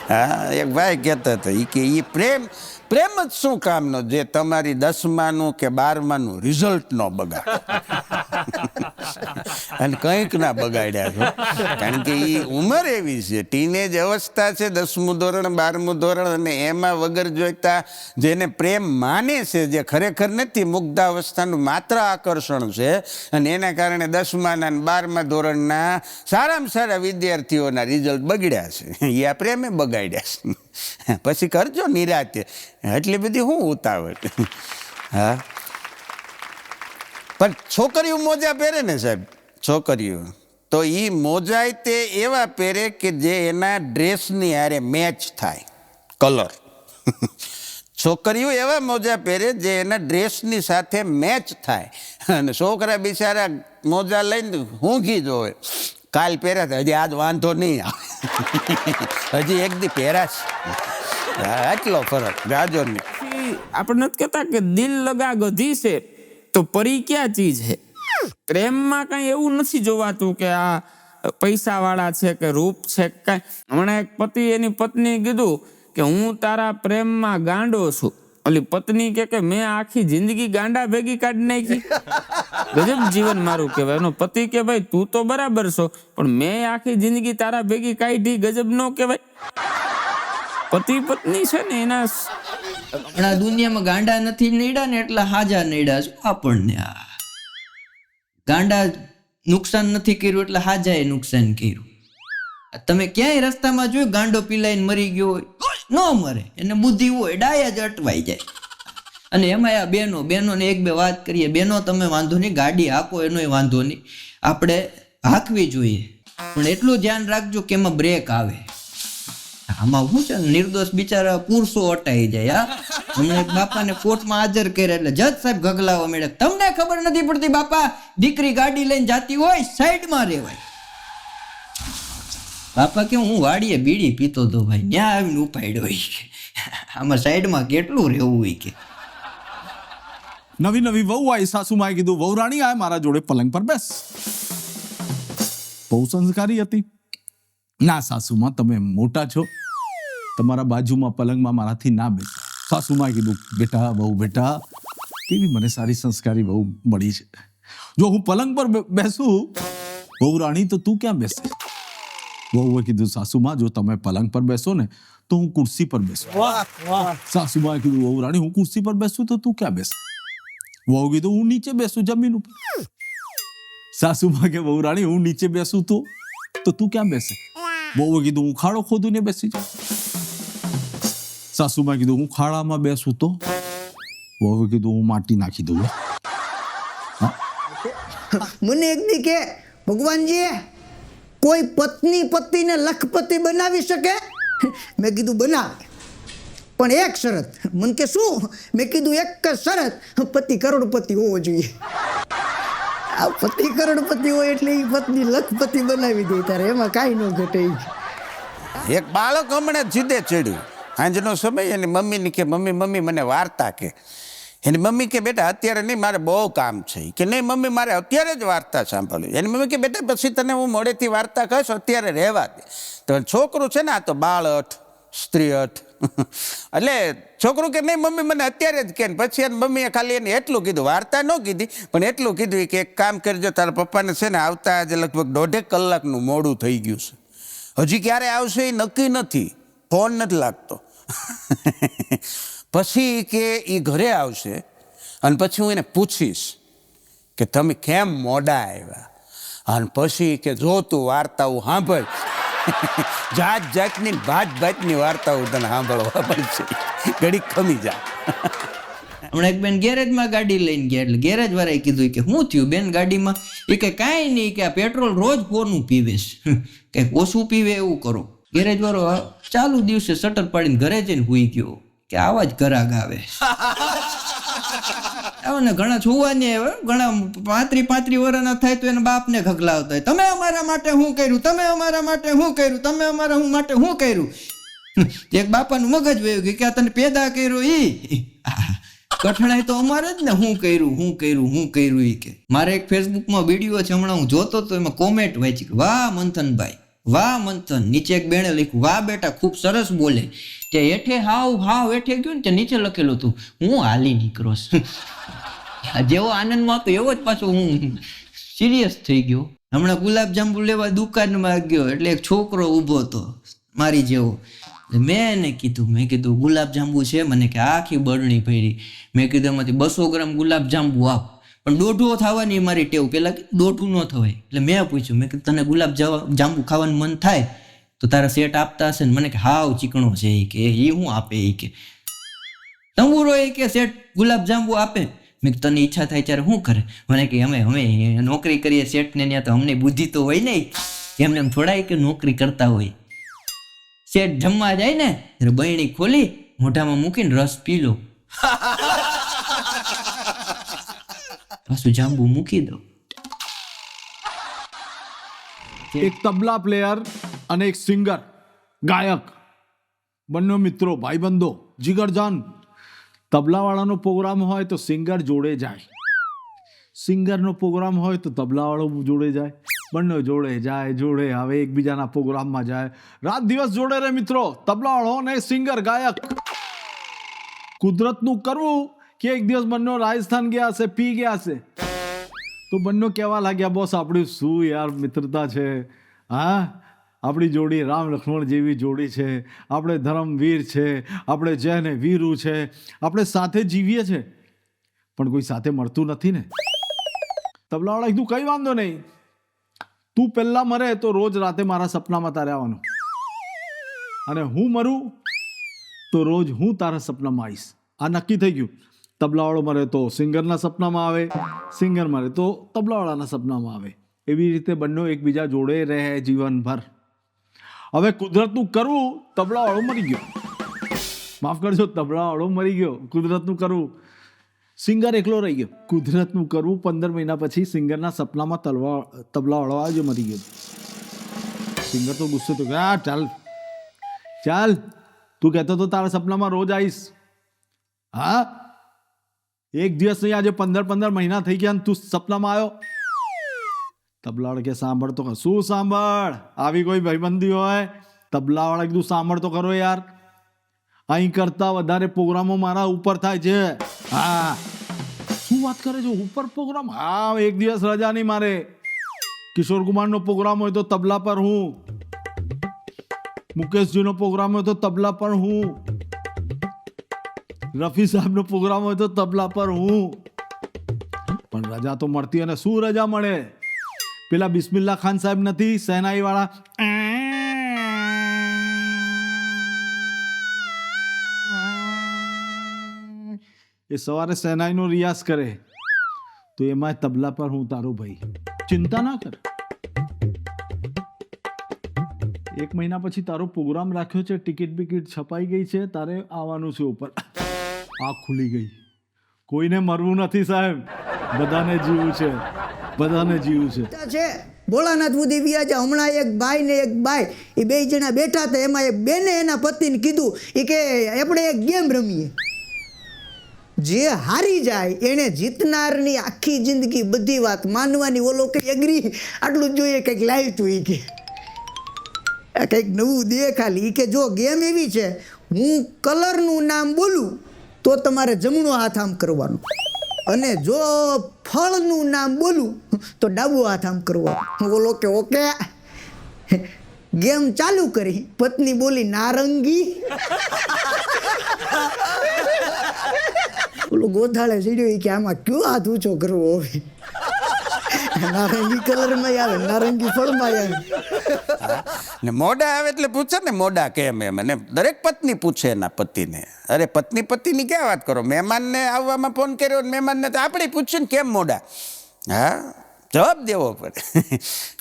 હા, એક ભાઈ કહેતા હતા કે એ પ્રેમ પ્રેમ જ શું કામનો જે તમારી 10માનું કે 12માનું રિઝલ્ટ ન બગાડે. અને કંઈક ના બગાડ્યા છો, કારણ કે એ ઉંમર એવી છે, ટીનેજ અવસ્થા છે, 10મું ધોરણ 12મું ધોરણ, અને એમાં વગર જોઈતા જેને પ્રેમ માને છે, જે ખરેખર નથી, મુગ્ધાવસ્થાનું માત્ર આકર્ષણ છે, અને એના કારણે 10માના અને 12મા ધોરણના સારામાં સારા વિદ્યાર્થીઓના રિઝલ્ટ બગડ્યા છે. એ આ પ્રેમે બગાડ્યા છે. પછી કરજો નિરાતે, એટલી બધી શું ઉતાવળ. હા, પણ છોકરીઓ મોજા પહેરે ને સાહેબ, છોકરીઓ તો એ મોજાય તે એવા પહેરે કે જે એના ડ્રેસની હારે મેચ થાય, કલર. છોકરીઓ એવા મોજા પહેરે જે એના ડ્રેસની સાથે મેચ થાય, અને છોકરા બિચારા મોજા લઈને ઊંઘી જોવે, કાલ પહેર્યા હતા, હજી આજ વાંધો નહીં આવે, હજી એક દી પહેરાશ. આટલો ફરક ગાજો નહીં. આપણે નથી કહેતા કે દિલ લગા ગધી છે તો પરી ક્યાં ચીજ છે. પ્રેમમાં કઈ એવું નથી જોવાતું કે આ પૈસા વાળા છે કે રૂપ છે કઈ. હમણાં એક પતિ એની પત્ની કીધું કે હું તારા પ્રેમમાં ગાંડો છું. ઓલી પત્ની કે મેં આખી જિંદગી ગાંડા ભેગી કાઢી નાખી. ગજબ જીવન મારું કહેવાય. એનો પતિ કે ભાઈ તું તો બરાબર છો, પણ મેં આખી જિંદગી તારા ભેગી કાઢી, ગજબ ન કહેવાય. પતિ પત્ની છે ને એના હમણાં દુનિયામાં ગાંડા નથી નડ્યા ને એટલા હાજા નડ્યા છે આપણને. ગાંડા નુકસાન નથી કર્યું એટલે હાજાએ નુકસાન કર્યું. તમે ક્યાંય રસ્તામાં જોયું ગાંડો પીલાઈને મરી ગયો હોય? ન મરે, એને બુદ્ધિ હોય, ડાયા જ અટવાઈ જાય. અને એમાં આ બહેનોને એક બે વાત કરીએ. બહેનો તમે વાંધો નહીં, ગાડી હાંકો એનોય વાંધો નહીં, આપણે હાંકવી જોઈએ, પણ એટલું ધ્યાન રાખજો કે એમાં બ્રેક આવે. આમાં શું છે, નિર્દોષ બિચારા પુરુષો અટાઈ જાય. હમણાં એક બાપાને કોર્ટમાં હાજર કર્યા એટલે જજ સાહેબ ગગલાવા મળ્યા, તમને ખબર નથી પડતી બાપા, દીકરી ગાડી લઈને જાતી હોય સાઈડમાં રહેવાય. બાપા કે હું વાડીએ બીડી પીતો હતો ભાઈ, ત્યાં આવીને ઉપાડ્યો હોય કે આમાં સાઈડમાં કેટલું રહેવું હોય કે. નવી નવી વહુ આવી, સાસુમાએ કીધું વહુરાણી આય મારા જોડે પલંગ પર બેસ. બહુ સંસ્કારી હતી. ના સાસુમાં, તમે મોટા છો, તમારા બાજુમાં પલંગમાં મારાથી ના બેસ. સાસુમાએ કીધું બેટા વહુ બેટા, કેવી મને સારી સંસ્કારી વહુ મળી છે. જો હું પલંગ પર બેસું વહુરાણી તો તું ક્યાં બેસે? વહુએ કીધું સાસુમાં જો તમે પલંગ પર બેસો ને તો હું કુર્સી પર બેસું. સાસુમાએ કીધું વહુરાણી હું કુર્સી પર બેસું તો તું ક્યાં બેસે? વહુ કીધું હું નીચે બેસું જમીન ઉપર. સાસુમા કે વહુરાણી હું નીચે બેસું તો તું ક્યાં બેસે? વહુએ કીધું હું ખાડો ખોદીને બેસી જાઉં. સાસુમાએ કીધું હું ખાડામાં બેસું તો? વહુએ કીધું હું માટી નાખી દઉં. મને એક દી કે ભગવાનજી કોઈ પત્ની પતિને લખપતિ બનાવી શકે? મેં કીધું બનાવે, પણ એક શરત. મને કે શું? મેં કીધું એક જ શરત, પતિ કરોડપતિ હોવો જોઈએ. આ પતિ કરોડપતિ હોય એટલે એ પત્ની લખપતિ બનાવી દે, તારે એમાં કાંઈ ન ઘટે. એક બાળક હમણાં જીદે ચડ્યું, સાંજનો સમય, એની મમ્મીને કે મમ્મી મને વાર્તા કે. એની મમ્મી કે બેટા અત્યારે નહીં, મારે બહુ કામ છે. કે નહીં મમ્મી મારે અત્યારે જ વાર્તા સાંભળવી. એની મમ્મી કે બેટા પછી તને હું મોડેથી વાર્તા કહીશ, અત્યારે રહેવા દે. તો છોકરું છે ને આ તો બાળ અઠ સ્ત્રી અઠ, એટલે છોકરું કે નહીં મમ્મી મને અત્યારે જ કે. પછી એની મમ્મીએ ખાલી એને એટલું કીધું, વાર્તા ન કીધી પણ એટલું કીધું કે એક કામ કરજો, તારા પપ્પાને છે ને આવતા આજે લગભગ 1.5 કલાકનું મોડું થઈ ગયું છે, હજી ક્યારે આવશે એ નક્કી નથી, ફોન નથી લાગતો. પછી કે એ ઘરે આવશે અને પછી હું એને પૂછીશ કે તમે કેમ મોડા આવ્યા, અને પછી કે જો તું વાર્તાઓ સાંભળ, જાત જાતની ભાત ભાતની વાર્તાઓ તને સાંભળવા પડશે, ઘડીક ખમી જા. હમણાં એક બેન ગેરેજમાં ગાડી લઈને ગયા એટલે ગેરેજ વાળાએ કીધું કે શું થયું બેન ગાડીમાં? એ કે કાંઈ નહીં, કે આ પેટ્રોલ રોજ ફોરનું પીવે છે, કે ઓછું પીવે એવું કરો. ગેરેજ વાળો ચાલુ દિવસે શટર પાડીને ઘરે જઈને સૂઈ ગયો કે આવા જ ઘરાક આવે. ને ઘણા છુવાની ઘણા 35 વર્ષના થાય તો એના બાપને ખગલાવતા હોય, તમે અમારા માટે શું કર્યું, તમે અમારા માટે શું કર્યું, તમે અમારા માટે શું કર્યું. એક બાપાનું મગજ વયું કે તને પેદા કર્યો ઈ કઠણાઈ તો અમારે જ ને, શું કર્યું. ઈ કે મારે એક ફેસબુકમાં વિડીયો છે હમણાં હું જોતો તો એમાં કોમેન્ટ વાંચી કે વાહ મંથનભાઈ વાહ મંથન, નીચે એક બેણે લખ્યું, વાહ બેટા ખૂબ સરસ બોલે. તે હેઠે હાવ હેઠે ગયું ને તે નીચે લખેલું હતું, હું હાલી નીકળો છું. જેવો આનંદમાં હતો એવો જ પાછો હું સિરિયસ થઈ ગયો. હમણાં ગુલાબજાંબુ લેવા દુકાનમાં ગયો એટલે એક છોકરો ઊભો હતો મારી જેવો. મેં એને કીધું, મેં કીધું ગુલાબજાંબુ છે? મને કે આખી બરણી ભરી. મેં કીધું એમાંથી 200 ગ્રામ ગુલાબજાંબુ આપ. પણ દોઢું થવાની મારી ટેવ, પેલા દોઢું ન થવાય. એટલે મેં પૂછ્યું, મેં કીધું તને ગુલાબજાંબુ ખાવાનું મન થાય તો તારા સેટ આપતા હશે ને? મને કે હાવ ચીકણો છે એ કે એ હું આપે એ કે તંબુરો એ કે સેટ ગુલાબજાંબુ આપે. મેં કીધું તને ઈચ્છા થાય ત્યારે શું કરે? મને કે અમે નોકરી કરીએ શેઠને ત્યાં તો અમને બુદ્ધિ તો હોય નહીં, એમને એમ થોડા કે નોકરી કરતા હોય. શેઠ જમવા જાય ને ત્યારે બહેણી ખોલી મોઢામાં મૂકીને રસ પી લો, પાછું જાંબુ મૂકી દો. એક તબલા પ્લેયર અને એક સિંગર ગાયક બંને મિત્રો ભાઈબંધો જીગરજાન. તબલાવાળાનો પ્રોગ્રામ હોય તો સિંગર જોડે જાય, સિંગરનો પ્રોગ્રામ હોય તો તબલાવાળો જોડે જાય, બંને જોડે જાય જોડે હવે એકબીજાના પ્રોગ્રામમાં જાય, રાત દિવસ જોડે રહે મિત્રો તબલાવાળો અને સિંગર ગાયક. કુદરતનું કરવું કે એક દિવસ બંને રાજસ્થાન ગયા હશે, પી ગયા હશે તો બંને કહેવા લાગ્યા, બોસ આપણી શું યાર મિત્રતા છે, હા આપણી જોડી રામ લક્ષ્મણ જેવી જોડી છે, આપણે ધર્મવીર છે, આપણે જૈન વીરુ છે, આપણે સાથે જીવીએ છે પણ કોઈ સાથે મળતું નથી ને. તબલાવાળા કીધું કઈ વાંધો નહીં, તું પહેલા મરે તો રોજ રાતે મારા સપનામાં તારે આવવાનું, અને હું મરું તો રોજ હું તારા સપનામાં આવીશ. આ નક્કી થઈ ગયું. તબલાવાળો મરે તો સિંગરના સપનામાં આવે, સિંગર મરે તો તબલાવાળાના સપનામાં આવે. એવી રીતે બંને એકબીજા જોડે રહે જીવનભર. હવે કુદરતનું કરવું, તબલાવાળો મરી ગયો, માફ કરજો તબલાવાળો મરી ગયો, કુદરતનું કરવું સિંગર એકલો રહી ગયો. કુદરતનું કરવું 15 મહિના પછી સિંગરના સપનામાં તબલાવાળો આવ્યો, મરી ગયો. સિંગર તો ગુસ્સે તો ગયા, ચાલ ચાલ તું કહેતો તો તારા સપનામાં રોજ આવીશ, હા એક દિવસ નહીં આજે 15 મહિના થઈ ગયા તું સપનામાં આવ્યો. તબલાવાળા કે સાંભળ તો ખરો. શું સાંભળ? આવી કોઈ ભાઈબંધી હોય? તબલાવાળા કીધું સાંભળ તો ખરો યાર, અહીં કરતા વધારે પ્રોગ્રામો મારા ઉપર થાય છે. હા શું વાત કરે છે, ઉપર પ્રોગ્રામ? હા એક દિવસ રજા નહીં મારે. કિશોર કુમારનો પ્રોગ્રામ હોય તો તબલા પર હું, મુકેશજીનો પ્રોગ્રામ હોય તો તબલા પર હું, રફી સાહેબનો પ્રોગ્રામ હોય તો તબલા પર હું, પણ રજા તો મળતી. અને શું રજા મળે? પેલા બિસ્મિલ્લા ખાન સાહેબ નથી સહેનાઈ વાળા, એ સવારે સહેનાઈનો રિયાઝ કરે તો એમાં તબલા પર હું તારો ભાઈ, ચિંતા ના કર. 1 મહિના પછી તારો પ્રોગ્રામ રાખ્યો છે, ટિકિટ બિકિટ છપાઈ ગઈ છે, તારે આવવાનું છે ઉપર. આંખ ખુલી ગઈ. કોઈને મરવું નથી સાહેબ, બધાને જીવવું છે, બધાને જીવવું છે. છે ભોળાનાથ બુદ્ધિ વ્યાજા. હમણાં એક ભાઈ ને એક બાઈ એ 2 જણા બેઠા હતા, એમાં એક બેને એના પતિને કીધું એ કે આપણે એક ગેમ રમીએ, જે હારી જાય એને જીતનારની આખી જિંદગી બધી વાત માનવાની. ઓલો કે એગ્રી, આટલું જ જોઈએ કંઈક લાવ્યું તું એ કે કંઈક નવું દે ખાલી. એ કે જો ગેમ એવી છે, હું કલરનું નામ બોલું તો તમારે જમણો હાથ આમ કરવાનો, અને જો ફળનું નામ બોલું તો ડાબો હાથ આમ કરવાનો. બોલો કે ઓકે. ગેમ ચાલુ કરી, પત્ની બોલી નારંગી. ઓલો ગોથાળે ચડ્યો કે આમાં કયો હાથ ઊંચો કરવો હવે? નારંગી કલરમાં આવે, નારંગી ફળમાં આવે. ને મોડા આવે એટલે પૂછે ને મોડા કેમ એમ, અને દરેક પત્ની પૂછે એના પતિને. અરે પતિની ક્યાં વાત કરો, મહેમાનને આવવામાં ફોન કર્યો, મહેમાનને તો આપણે પૂછ્યું ને કેમ મોડા. હા જવાબ દેવો પડે.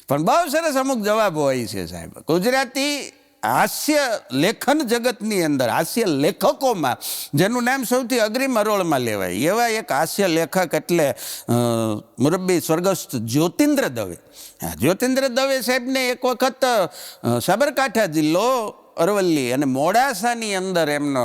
પણ બહુ સરસ અમુક જવાબો હોય છે સાહેબ. ગુજરાતી હાસ્ય લેખન જગતની અંદર, હાસ્ય લેખકોમાં જેનું નામ સૌથી અગ્રીમ હરોળમાં લેવાય એવા એક હાસ્ય લેખક એટલે મુરબ્બી સ્વર્ગસ્થ જ્યોતિન્દ્ર દવે. જ્યોતિન્દ્ર દવે સાહેબને એક વખત સાબરકાંઠા જિલ્લો અરવલ્લી અને મોડાસાની અંદર એમનો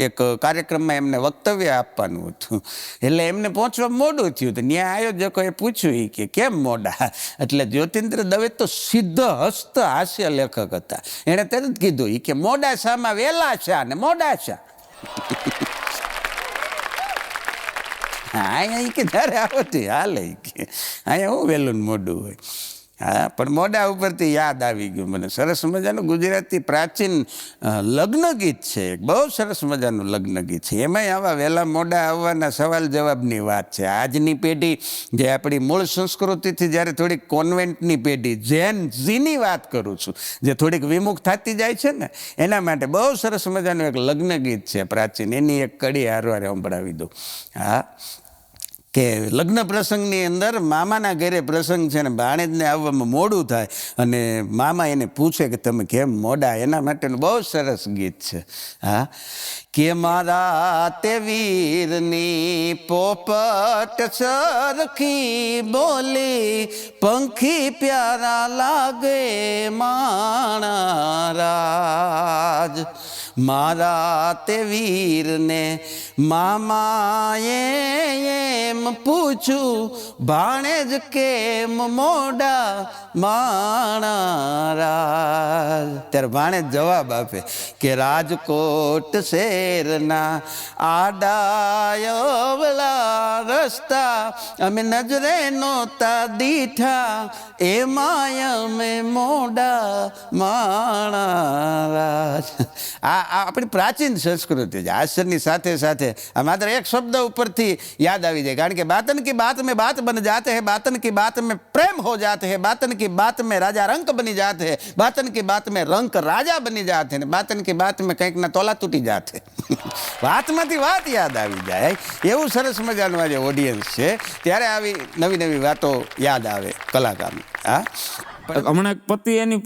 એક કાર્યક્રમમાં એમને વક્તવ્ય આપવાનું હતું, એટલે એમને પહોંચવા મોડું થયું. તો ત્યાં આયોજકોએ પૂછ્યું કે કેમ મોડા? એટલે જ્યોતિન્દ્ર દવે તો સિદ્ધ હસ્ત હાસ્ય લેખક હતા. એણે તરત કીધું કે મોડાસામાં વેલા છે ને મોડાસા. હા, અહીંયા કે જ્યારે આવો તે હાલે કે અહીંયા હું વહેલું ને મોડું હોય. હા, પણ મોડા ઉપરથી યાદ આવી ગયું મને, સરસ મજાનું ગુજરાતી પ્રાચીન લગ્ન ગીત છે, બહુ સરસ મજાનું લગ્ન ગીત છે. એમાંય આવા વહેલા મોડા આવવાના સવાલ જવાબની વાત છે. આજની પેઢી જે આપણી મૂળ સંસ્કૃતિથી જ્યારે થોડીક કોન્વેન્ટની પેઢી જેન ઝીની વાત કરું છું, જે થોડીક વિમુખ થતી જાય છે ને, એના માટે બહુ સરસ મજાનું એક લગ્ન ગીત છે પ્રાચીન, એની એક કડી હારવારે સંભળાવી દઉં. હા, કે લગ્ન પ્રસંગની અંદર મામાના ઘરે પ્રસંગ છે ને ભાણેજને આવવામાં મોડું થાય અને મામા એને પૂછે કે તમે કેમ મોડા, એના માટેનું બહુ સરસ ગીત છે. હા, કે મારા તે વીરની પોપટ સરખી બોલી, પંખી પ્યારા લાગે માણા રાજ. મારા તે વીરને મામાએ એમ પૂછું, ભાણેજ કેમ મોડા માણા રાજ. ત્યારે ભાણેજ જવાબ આપે કે રાજકોટ શહેરના આડાયવલા રસ્તા અમે નજરે નહોતા દીઠા, એમાંય અમે મોડા માણા રાજ. આ આપણી પ્રાચીન સંસ્કૃતિ છે. હાસ્યની સાથે સાથે આ માત્ર એક શબ્દ ઉપરથી યાદ આવી જાય, કારણ કે બાતન કી બાત में बात बन जाते हैं, बातन की बात में प्रेम हो जाते हैं, बातन की बात में राजा रंक बनी जाते हैं, बातन की बात में रंक राजा बनी जाते हैं, बातन की बात में કંઈક ના તોલા તૂટી જાતે. વાતમાંથી વાત યાદ આવી જાય એવું સરસ મજાનું આજે ઓડિયન્સ છે, ત્યારે આવી નવી નવી વાતો યાદ આવે કલાકારની. હા, હમણાં એક પતિ એની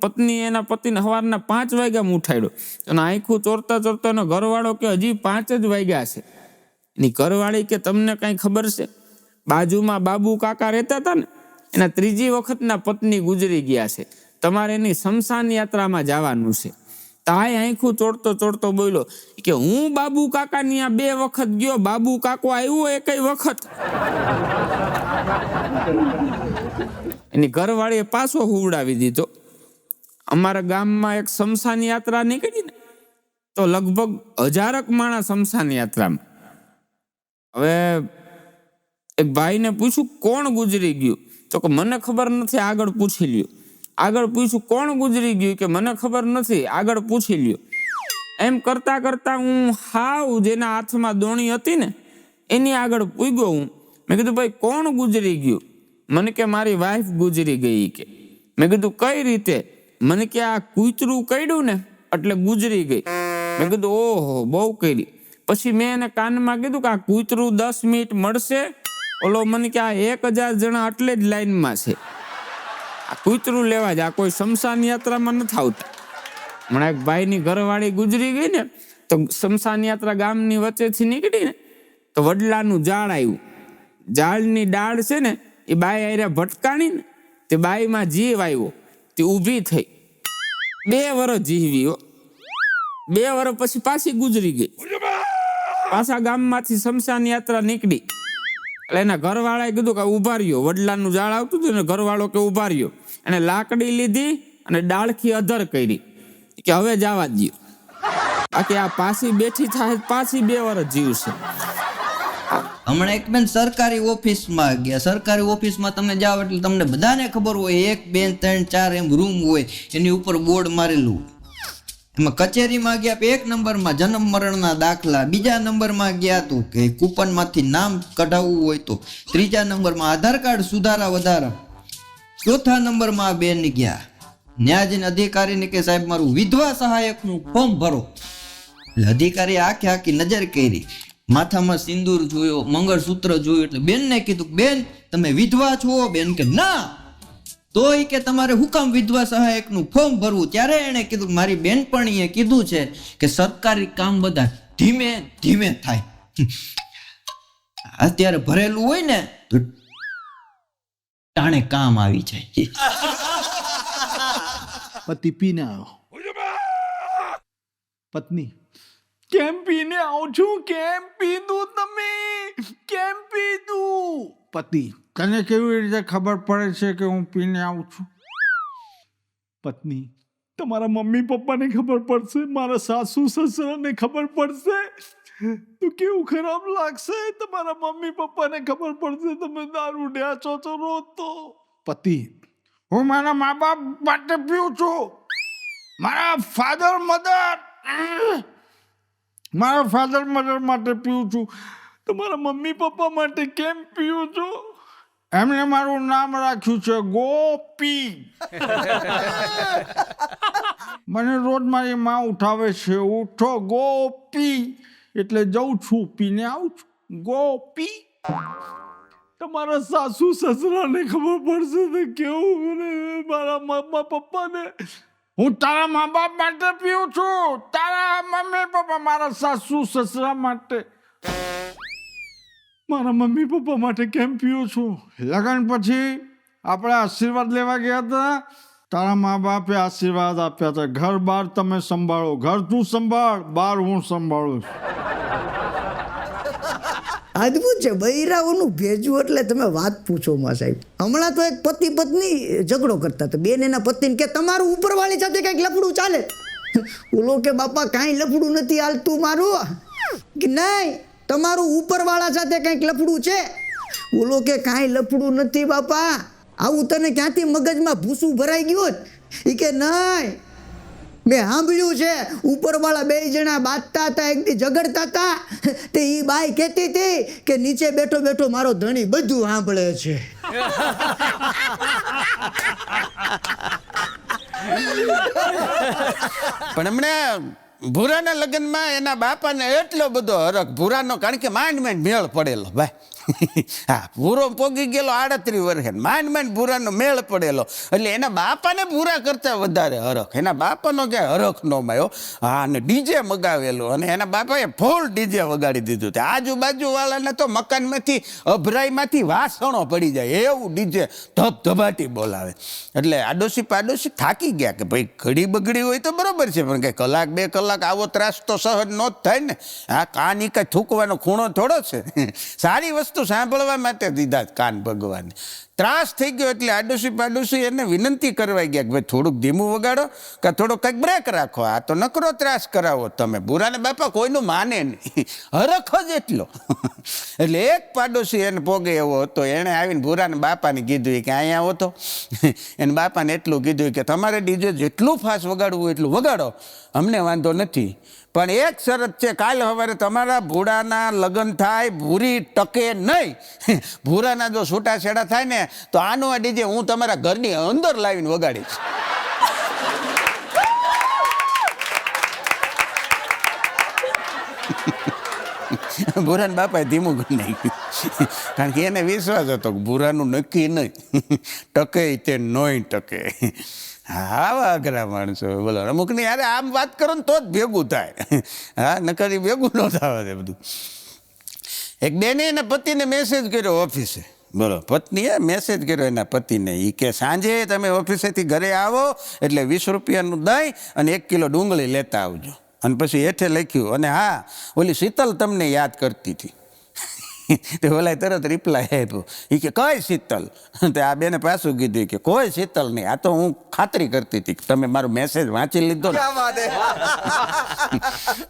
પત્ની એના પતિને સવારના 5 વાગ્યામાં ઉઠાડ્યો અને આંખું ચોરતા ચોરતા એનો ઘરવાળો કે હજી 5 જ વાગ્યા છે. એની ઘરવાળી કે તમને કાંઈ ખબર છે, બાજુમાં બાબુ કાકા રહેતા હતા ને, એના 3જી વખતના પત્ની ગુજરી ગયા છે, તમારે એની શમશાન યાત્રામાં જવાનું છે. તાય આંખું ચોરતો ચોરતો બોલ્યો કે હું બાબુ કાકાની આ 2 વખત ગયો, બાબુ કાકો આવ્યો એકય વખત. એની ઘરવાળીએ પાછો હુવડાવી દીધો. અમારા ગામમાં એક શમશાન યાત્રા નીકળી ને, તો લગભગ 1000 માણસ શમશાન યાત્રામાં. હવે એક ભાઈને પૂછ્યું કોણ ગુજરી ગયું, તો કે મને ખબર નથી, આગળ પૂછી લ્યો. આગળ પૂછ્યું કોણ ગુજરી ગયું, કે મને ખબર નથી, આગળ પૂછી લ્યો. એમ કરતા કરતા હું હાવ જેના હાથમાં દોણી હતી ને એની આગળ પૂગ્યો હું. મેં કીધું ભાઈ કોણ ગુજરી ગયું? મને કે મારી વાઈફ ગુજરી ગઈ કે. મેં કીધું કઈ રીતે? મને કે આ કૂતરું કર્યું ને એટલે ગુજરી ગઈ. મેં કીધું ઓહો બહુ કરી. પછી મેં એને કાનમાં કીધું કે આ કૂતરું 10 મિનિટ મળશે. ઓલો મને કે આ 1000 જણા એટલે જ લાઈનમાં છે, આ કૂતરું લેવા જ, આ કોઈ શમશાન યાત્રામાં નથી આવતા. હમણાં એક ભાઈની ઘરવાળી ગુજરી ગઈ ને, તો શમશાન યાત્રા ગામની વચ્ચેથી નીકળી ને, તો વડલાનું ઝાડ આવ્યું. ઝાડની ડાળ છે ને એ બાઈ આર્યા ભટકાણી ને, તે બાઈમાં જીવ આવ્યો, તે ઊભી થઈ 2 વર્ષ જીવી. 2 વર્ષ પછી પાછી ગુજરી ગઈ. પાછા ગામમાંથી શમશાન યાત્રા નીકળી એટલે એના ઘરવાળાએ કીધું કે ઉભા રહ્યો. વડલાનું ઝાડ આવતું હતું ને, ઘરવાળો કે ઉભા રહ્યો. એને લાકડી લીધી અને ડાળખી અધર કરી કે હવે જવા દો, બાકી આ પાછી બેઠી થાય પાછી 2 વર્ષ જીવશે. હમણાં એક બેન સરકારી ઓફિસમાં ગયા. સરકારી ઓફિસમાં તમે જાઓ એટલે તમને બધાને ખબર હોય 1 2 3 4 એમ રૂમ હોય, એની ઉપર બોર્ડ મારેલું. એમાં કચેરીમાં ગયા 1 નંબરમાં જન્મ મરણના દાખલા, 2જા નંબરમાં ગયા તો કે કૂપનમાંથી નામ કઢાવવું હોય તો, 3જા નંબરમાં આધાર કાર્ડ સુધારા વધારા, 4થા નંબરમાં આ બેન ગયા. ન્યાયજીને અધિકારીને કે સાહેબ મારું વિધવા સહાયકનું ફોર્મ ભરો. એટલે અધિકારી આખી નજર કરી, માથામાં સિંદૂર જોયો, મંગળસૂત્ર જોયું, એટલે બેનને કીધું બેન તમે વિધવા છો? બેન કે ના. તોય કે તમારે હુકામ વિધવા સહાયકનું ફોર્મ ભરવું? ત્યારે એણે કીધું મારી બેનપણીએ કીધું છે કે સરકારી કામ બધા ધીમે ધીમે થાય, અત્યારે ભરેલું હોય ને તો ટાણે કામ આવી જાય. પતિ પીને આવ્યો, પત્ની, કેમ પીને આવું છું? કેમ પીધું તમે? કેમ પીધું? પતિ, તને કેવી રીતે ખબર પડે છે કે હું પીને આવું છું? પત્ની, તમારા મમ્મી પપ્પાને ખબર પડશે, મારા સાસુ સસરાને ખબર પડશે તો કેવું ખરાબ લાગશે. તમારા મમ્મી પપ્પાને ખબર પડશે તમે દારૂ ડ્યા છો તો રોજ તો. પતિ, હું મારા મા બાપ માટે પીઉં છું. મારા ફાધર મધર માટે પીઉં છું. તમારા મમ્મી પપ્પા માટે કેમ પીવું છો? એમણે મારું નામ રાખ્યું છે ગોપી. મને રોજ મારી માં ઉઠાવે છે, ઉઠો ગોપી, એટલે જઉં છું, પીને આવું છું. ગોપી. તમારા સાસુ સસરાને ખબર પડશે તો કેવું મને, મારા મમ્મા પપ્પાને. હું તારા મા બાપ માટે પીઉં છું, તારા મમ્મી પપ્પા, મારા સાસુ સસરા માટે. મારા મમ્મી પપ્પા માટે કેમ પીવું છું? લગ્ન પછી આપણે આશીર્વાદ લેવા ગયા હતા, તારા મા બાપે આશીર્વાદ આપ્યા હતા, ઘર બાર તમે સંભાળો, ઘર તું સંભાળ, બાર હું સંભાળું. અદ્ભુત છે બૈરાઓનું ભેજવું, એટલે તમે વાત પૂછો માં સાહેબ. હમણાં તો એક પતિ પત્ની ઝઘડો કરતા હતા. બેન એના પતિને કે તમારું ઉપરવાળી સાથે કંઈક લફડું ચાલે. ઓલો કે બાપા કાંઈ લફડું નથી હાલતું મારું. કે નહીં, તમારું ઉપરવાળા સાથે કંઈક લફડું છે. ઓલો કે કાંઈ લફડું નથી બાપા, આવું તને ક્યાંથી મગજમાં ભૂસું ભરાઈ ગયું? એ કે નહીં, મેં સાંભળ્યું છે ઉપરવાળા બે જણા બાંધતા હતા, એક દી ઝઘડતા હતા, તે એ બાઈ કહેતી હતી કે નીચે બેઠો બેઠો મારો ધણી બધું સાંભળે છે. પણ એમણે ભૂરાના લગ્નમાં એના બાપાને એટલો બધો હરખ ભૂરાનો, કારણ કે માંડ મેળ પડેલો ભાઈ. હા, ભૂરો પોગી ગયેલો 38 વર્ષે, માંડ ભૂરાનો મેળ પડેલો, એટલે એના બાપાને ભૂરા કરતા વધારે હરખ. એના બાપાનો ક્યાંય હરખ ન માયો. હા, અને ડીજે મગાવેલું, અને એના બાપાએ ફૂલ ડીજે વગાડી દીધું. તે આજુબાજુવાળાને તો મકાનમાંથી અભરાઈમાંથી વાસણો પડી જાય એવું ડીજે ધબધબાટી બોલાવે. એટલે આડોશી પાડોશી થાકી ગયા કે ભાઈ ઘડી બગડી હોય તો બરોબર છે, પણ કંઈ કલાક 2 કલાક આવો ત્રાસ તો સહજ ન જ થાય ને. આ કાન ઈ કાંઈ થૂકવાનો ખૂણો થોડો છે. સારી વસ્તુ સાંભળવા માટે દીધા કાન ભગવાને. ત્રાસ થઈ ગયો એટલે આડોશી પાડોશી એને વિનંતી કરવા ગયા કે ભાઈ થોડુંક ધીમું વગાડો કે થોડોક કંઈક બ્રેક રાખો, આ તો નકરો ત્રાસ કરાવો તમે. ભૂરાને બાપા કોઈનું માને નહીં, હરખ જ એટલો. એટલે એક પાડોશી એને પોગે એવો હતો, એણે આવીને ભૂરાને બાપાને કીધું કે અહીંયા આવો તો. એને બાપાને એટલું કીધું કે તમારે ડીજે જેટલું ફાસ્ટ વગાડવું એટલું વગાડો, અમને વાંધો નથી, પણ એક શરત છે, કાલ સવારે તમારા ભૂરાના લગ્ન થાય, ભૂરી ટકે નહીં. ભૂરાના જો છૂટાછેડા થાય ને તો આનું આ ડીજે હું તમારા ઘરની અંદર લાવીને વગાડીશ. ભૂરાના બાપાએ ધીમું કરી નાખ્યું, કારણ કે એને વિશ્વાસ હતો કે ભૂરાનું નક્કી નહીં, ટકે તે નોય ટકે. આવા અઘરા માણસો બોલો. અમુક ની યાર આમ વાત કરો ને તો જ ભેગું થાય. હા, નકર ભેગું ન થવા દે બધું. એક બેને એના પતિને મેસેજ કર્યો ઓફિસે. બોલો, પત્નીએ મેસેજ કર્યો એના પતિને, એ કે સાંજે તમે ઓફિસેથી ઘરે આવો એટલે 20 રૂપિયાનું દહીં અને 1 કિલો ડુંગળી લેતા આવજો. અને પછી હેઠે લખ્યું, અને હા, ઓલી શીતલ તમને યાદ કરતી હતી. તે ઓલાએ તરત રિપ્લાય આપ્યો, એ કે કઈ શીતલ? તે આ બેને પાછું કીધું કે કોઈ શીતલ નહીં, આ તો હું ખાતરી કરતી હતી કે તમે મારો મેસેજ વાંચી લીધો ને.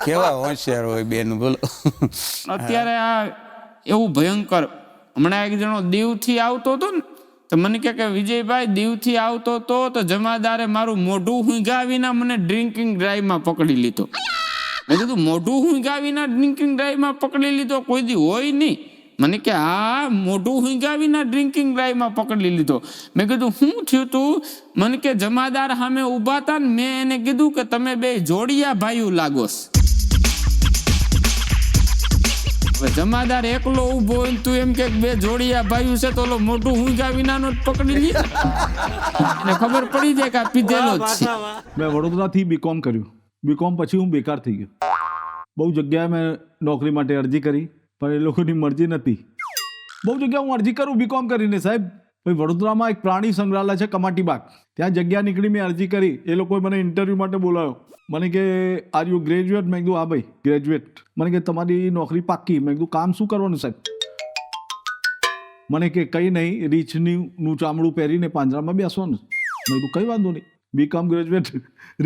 કેવા હોશિયાર હોય બેન, બોલો. અત્યારે આ એવું ભયંકર, હમણાં એક જણો દીવથી આવતો હતો ને, તો મને કે વિજયભાઈ દીવથી આવતો હતો તો જમાદારે મારું મોઢું હુંગાવીને મને ડ્રિંકિંગ ડ્રાઈવમાં પકડી લીધો. મેં કીધું મોઢું હુંગાવીના ડ્રિંકિંગ ડ્રાઈવમાં પકડી લીધો? કોઈ દી હોય નહીં. મને કે હા, મોઢું હુંગાવીના ડ્રિંકિંગ ડ્રાઈવમાં પકડી લીધો. મેં કીધું શું થયું તું? મને કે જમાદાર સામે ઊભા હતા ને, મેં એને કીધું કે તમે બે જોડિયા ભાઈઓ લાગોસ. જમાદાર એકલો ઊભો હોય તું એમ કે બે જોડિયા ભાઈઓ છે, તો ઓલો મોઢું હુંગાવીનાનો જ પકડી લે. એને ખબર પડી જાય કે આ પીધેલો જ છે. મેં વડોદરાથી બીકોમ કર્યું. બીકોમ પછી હું બેકાર થઈ ગયો. બહુ જગ્યાએ મેં નોકરી માટે અરજી કરી, પણ એ લોકોની મરજી નથી. બહુ જગ્યાએ હું અરજી કરું બીકોમ કરીને, સાહેબ ભાઈ વડોદરામાં એક પ્રાણી સંગ્રહાલય છે કમાટીબાગ, ત્યાં જગ્યા નીકળી મેં અરજી કરી, એ લોકોએ મને ઇન્ટરવ્યૂ માટે બોલાવ્યો. મને કે આર યુ ગ્રેજ્યુએટ? મેં કીધું હા ભાઈ ગ્રેજ્યુએટ. મને કે તમારી નોકરી પાક્કી? મેં કીધું કામ શું કરવાનું સાહેબ? મને કે કંઈ નહીં, રીંછનું ચામડું પહેરીને પાંજરામાં બેસવાનું. મેં કીધું કંઈ વાંધો નહીં, બીકોમ ગ્રેજ્યુએટ,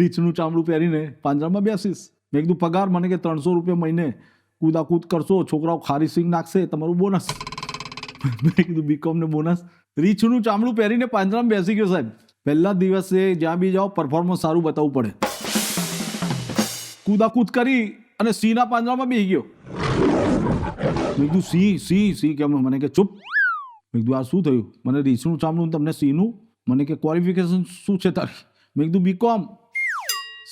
રીંછનું ચામડું પહેરીને પાંજરામાં બેસીશ. મેં કીધું પગાર? મને કે 300 રૂપિયા મહિને, કૂદાકૂદ કરશો, છોકરાઓ ખારી સિંગ નાખશે, તમારું બોનસ. મેં કીધું બીકોમ ને બોનસ? રીંછનું ચામડું પહેરીને પાંજરામાં બેસી ગયો સાહેબ. પહેલા દિવસે જ્યાં બી જાઓ પરફોર્મન્સ સારું બતાવવું પડે. કૂદાકૂદ કરી અને સિંહના પાંજરામાં બેસી ગયો. મેં કીધું સિંહ કે મને કે ચૂપ. મેં કીધું આ શું થયું? મને રીંછનું ચામડું, તમને સિંહનું? મને કે ક્વોલિફિકેશન શું છે તારી? મેં કીધું બીકોમ.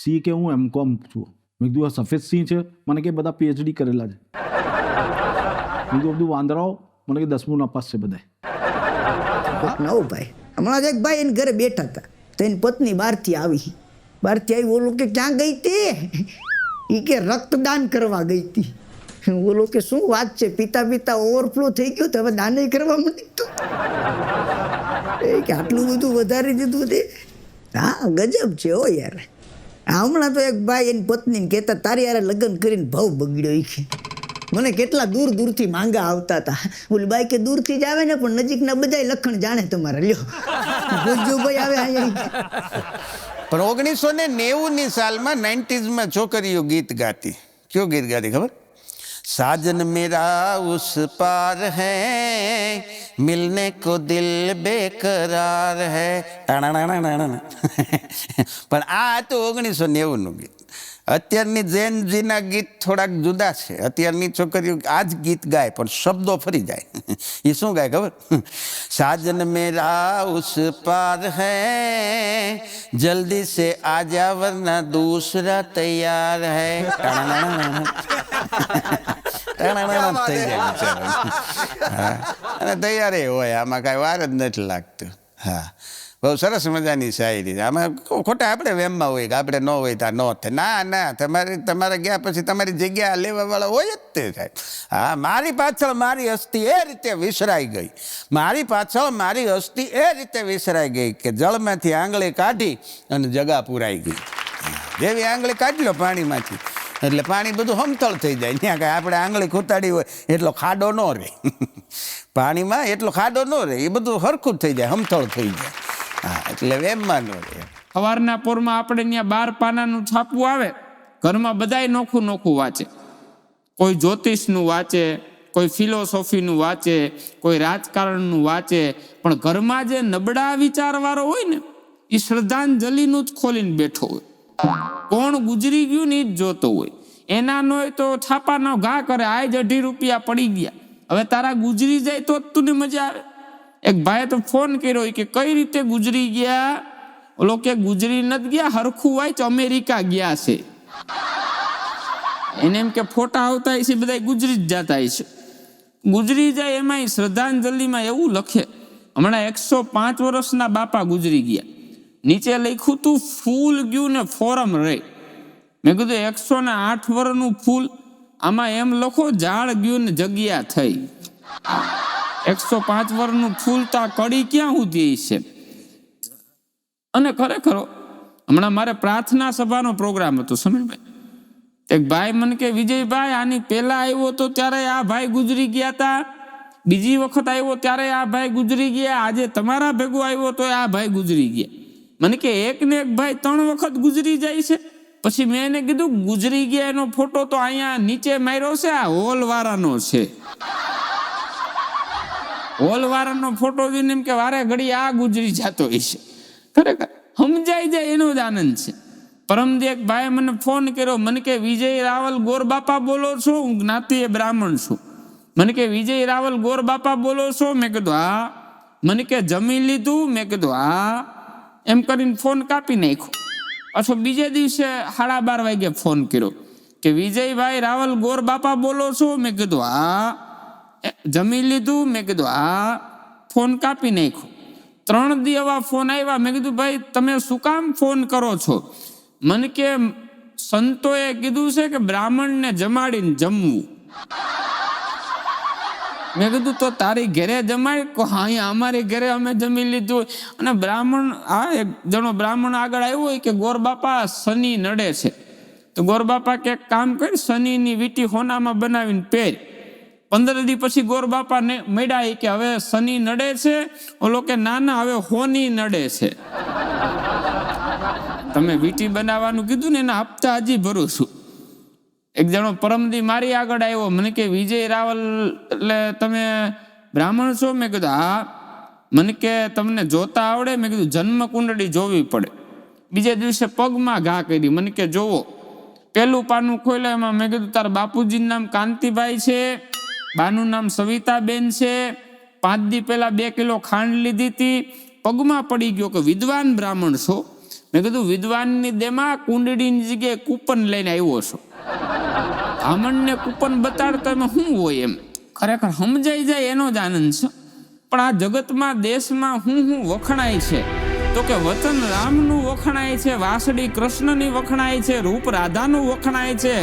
સિંહ કે હું એમકોમ છું. મેં કીધું આ સફેદ સિંહ છે? મને કે બધા PhD કરેલા છે. મેં કીધું બધું વાંદરાઓ? મને કે 10મું નાપાસ છે બધા. નવું ભાઈ, હમણાં જ એક ભાઈ એને ઘરે બેઠા હતા તો એની પત્ની બહારથી આવી. ઓલો કે ક્યાં ગઈ હતી? એ કે રક્તદાન કરવા ગઈ હતી. ઓલો કે શું વાત છે? પિતા ઓવરફ્લો થઈ ગયો તો હવે દાન કરવા માંડી તું. એ કે આટલું બધું વધારી દીધું તે? હા ગજબ છે હો યાર. હમણાં તો એક ભાઈ એની પત્નીને કહેતા તારી યારે લગ્ન કરીને ભાવ બગડ્યો. એ કે મને કેટલા દૂરથી માંગા આવતા હતા. ઓલી બાઈ કે દૂરથી જ આવે ને પણ નજીકના બધાય લખણ જાણે તમારે. લ્યો ભોજો ભાઈ આવે અહીંયા. પણ 1990ની સાલમાં 90s છોકરીઓ ગીત ગાતી. કયો ગીત ગાતી ખબર? साजन मेरा उस पार है, मिलने को दिल बेकरार है. પણ આ તો 1990નું ગીત. અત્યારની જેનજીના ગીત થોડાક જુદા છે. અત્યારની છોકરીઓ આ જ ગીત ગાય પણ શબ્દો ફરી જાય. એ શું ગાય ખબર? સાજન મેરા ઉસ પાર હૈ, જલ્દી સે આજા વરના દૂસરા તૈયાર હૈ. થઈ જાય બિચારા. અને તૈયાર હોય, આમાં કાંઈ વાર જ નથી લાગતું. હા, બહુ સરસ મજાની શાયરી. આમાં ખોટા આપણે વેમમાં હોય કે આપણે ન હોય ત્યાં ન થાય. ના, તમારે ગયા પછી તમારી જગ્યા લેવાવાળા હોય જ તે સાહેબ. હા, મારી પાછળ મારી હસ્તી એ રીતે વિસરાઈ ગઈ. મારી પાછળ મારી હસ્તી એ રીતે વિસરાઈ ગઈ કે જળમાંથી આંગળી કાઢી અને જગા પુરાઈ ગઈ. જેવી આંગળી કાઢી લો પાણીમાંથી એટલે પાણી બધું હમથળ થઈ જાય. ત્યાં કાંઈ આપણે આંગળી ખૂતાડી હોય એટલો ખાડો ન રહે. પાણીમાં એટલો ખાડો ન રહે, એ બધું હરખું થઈ જાય, હમથળ થઈ જાય. હા, એટલે વેમમાં ન રહે. સવારના પોરમાં આપણે ત્યાં 12 પાનાનું છાપવું આવે, ઘરમાં બધાય નોખું વાંચે. કોઈ જ્યોતિષનું વાંચે, કોઈ ફિલોસોફીનું વાંચે, કોઈ રાજકારણનું વાંચે, પણ ઘરમાં જે નબળા વિચારવાળો હોય ને એ શ્રદ્ધાંજલિનું જ ખોલીને બેઠો હોય. કોણ ગુજરી ગયું ને એ જ જોતો હોય. એના નો હોય તો છાપાનો ઘા કરે, આજ 2.5 રૂપિયા પડી ગયા. હવે તારા ગુજરી જાય તો જ તું મજા આવે. એક ભાઈએ તો ફોન કર્યો કે કઈ રીતે ગુજરી ગયા? ઓલો કે ગુજરી નથી ગયા, હરખું વાંચ, અમેરિકા ગયા છે. એને એમ કે ફોટા આવતા છે બધા ગુજરી જ જતા છે. ગુજરી જાય એમાં શ્રદ્ધાંજલિમાં એવું લખે, હમણાં 105 વર્ષના બાપા ગુજરી ગયા. નીચે લખ્યું તું ફૂલ ગયું ને ફોરમ રહે. મેં કીધું 108 વર્ષનું ફૂલ, આમાં એમ લખો ઝાડ ગયું ને જગ્યા થઈ. 105 વર્ષનું ફૂલ તો આ કડી ક્યાં સુધી છે? અને ખરેખર હમણાં મારે પ્રાર્થના સભાનો પ્રોગ્રામ હતો સમીરભાઈ. એક ભાઈ મને કે વિજયભાઈ આની પહેલા આવ્યો તો ત્યારે આ ભાઈ ગુજરી ગયા હતા, બીજી વખત આવ્યો ત્યારે આ ભાઈ ગુજરી ગયા, આજે તમારા ભેગો આવ્યો તો આ ભાઈ ગુજરી ગયા. મને કે એક ને એક ભાઈ 3 વખત ગુજરી જાય છે. પછી મેં એને કીધું ગુજરી ગયા એનો ફોટો તો અહીંયા નીચે માર્યો છે, આ હોલ વાળાનો છે. હોલ વાળાનો ફોટો જોઈને એમ કે વારે ઘડી આ ગુજરી જતો હશે. ખરેખર સમજાઈ જાય એનો જ આનંદ છે. પરમદી એક ભાઈ મને ફોન કર્યો, મને કે વિજય રાવલ ગોર બાપા બોલો છો? હું જ્ઞાતિએ બ્રાહ્મણ છું. મને કે વિજય રાવલ ગોર બાપા બોલો છો? મેં કીધું હા. મને કે જમી લીધું? મેં કીધું હા. એમ કરીને ફોન કાપી નાખ્યો. અથવા બીજે દિવસે 12:30 વાગે ફોન કર્યો કે વિજયભાઈ રાવલ ગોર બાપા બોલો છો? મેં કીધું હા. જમી લીધું? મેં કીધું હા. ફોન કાપી નાખ્યો. 3 દી એવા ફોન આવ્યા. મેં કીધું ભાઈ તમે શું કામ ફોન કરો છો? મને કે સંતોએ કીધું છે કે બ્રાહ્મણને જમાડીને જમવું. મેં કીધું તો તારી ઘરે જમાય કે હા અહીંયા અમારી ઘરે અમે જમી લીધું. અને બ્રાહ્મણ એક જણો બ્રાહ્મણ આગળ આવ્યો હોય કે ગોર બાપા શનિ નડે છે, તો ગોર બાપા કે કામ કરી શનિની વીંટી હોનામાં બનાવીને પહેર. 15 દી પછી ગોર બાપા ને મળ્યા કે હવે શનિ નડે છે, ઓલો કે ના ના હવે હોની નડે છે. તમે વીંટી બનાવવાનું કીધું ને એના હપ્તા હજી ભરું છું. એક જણો પરમદી મારી આગળ આવ્યો, મને કે વિજય રાવલ એટલે તમે બ્રાહ્મણ છો? મેં કીધું હા. મને કે તમને જોતા આવડે? મેં કીધું જન્મ કુંડળી જોવી પડે. બીજે દિવસે પગમાં ઘા કરી. મને કે જોવો. પેલું પાનું ખોલ્યા, એમાં મેં કીધું તારા બાપુજીનું નામ કાંતિભાઈ છે, બાનું નામ સવિતાબેન છે, 5 દી પહેલા 2 કિલો ખાંડ લીધી હતી. પગમાં પડી ગયો કે વિદ્વાન બ્રાહ્મણ છો. મેં કીધું વિદ્વાનની દેમાં કુંડળીની જગ્યાએ કૂપન લઈને આવ્યો છો. બ્રાહ્મણને કૂપન બતાડતો એમાં શું હોય એમ ખરેખર સમજાઈ જાય એનો જ આનંદ છે. પણ આ જગતમાં દેશમાં હું વખણાય છે તો કે વચન રામનું વખણાય છે, વાસળી કૃષ્ણની વખણાય છે, રૂપ રાધાનું વખણાય છે,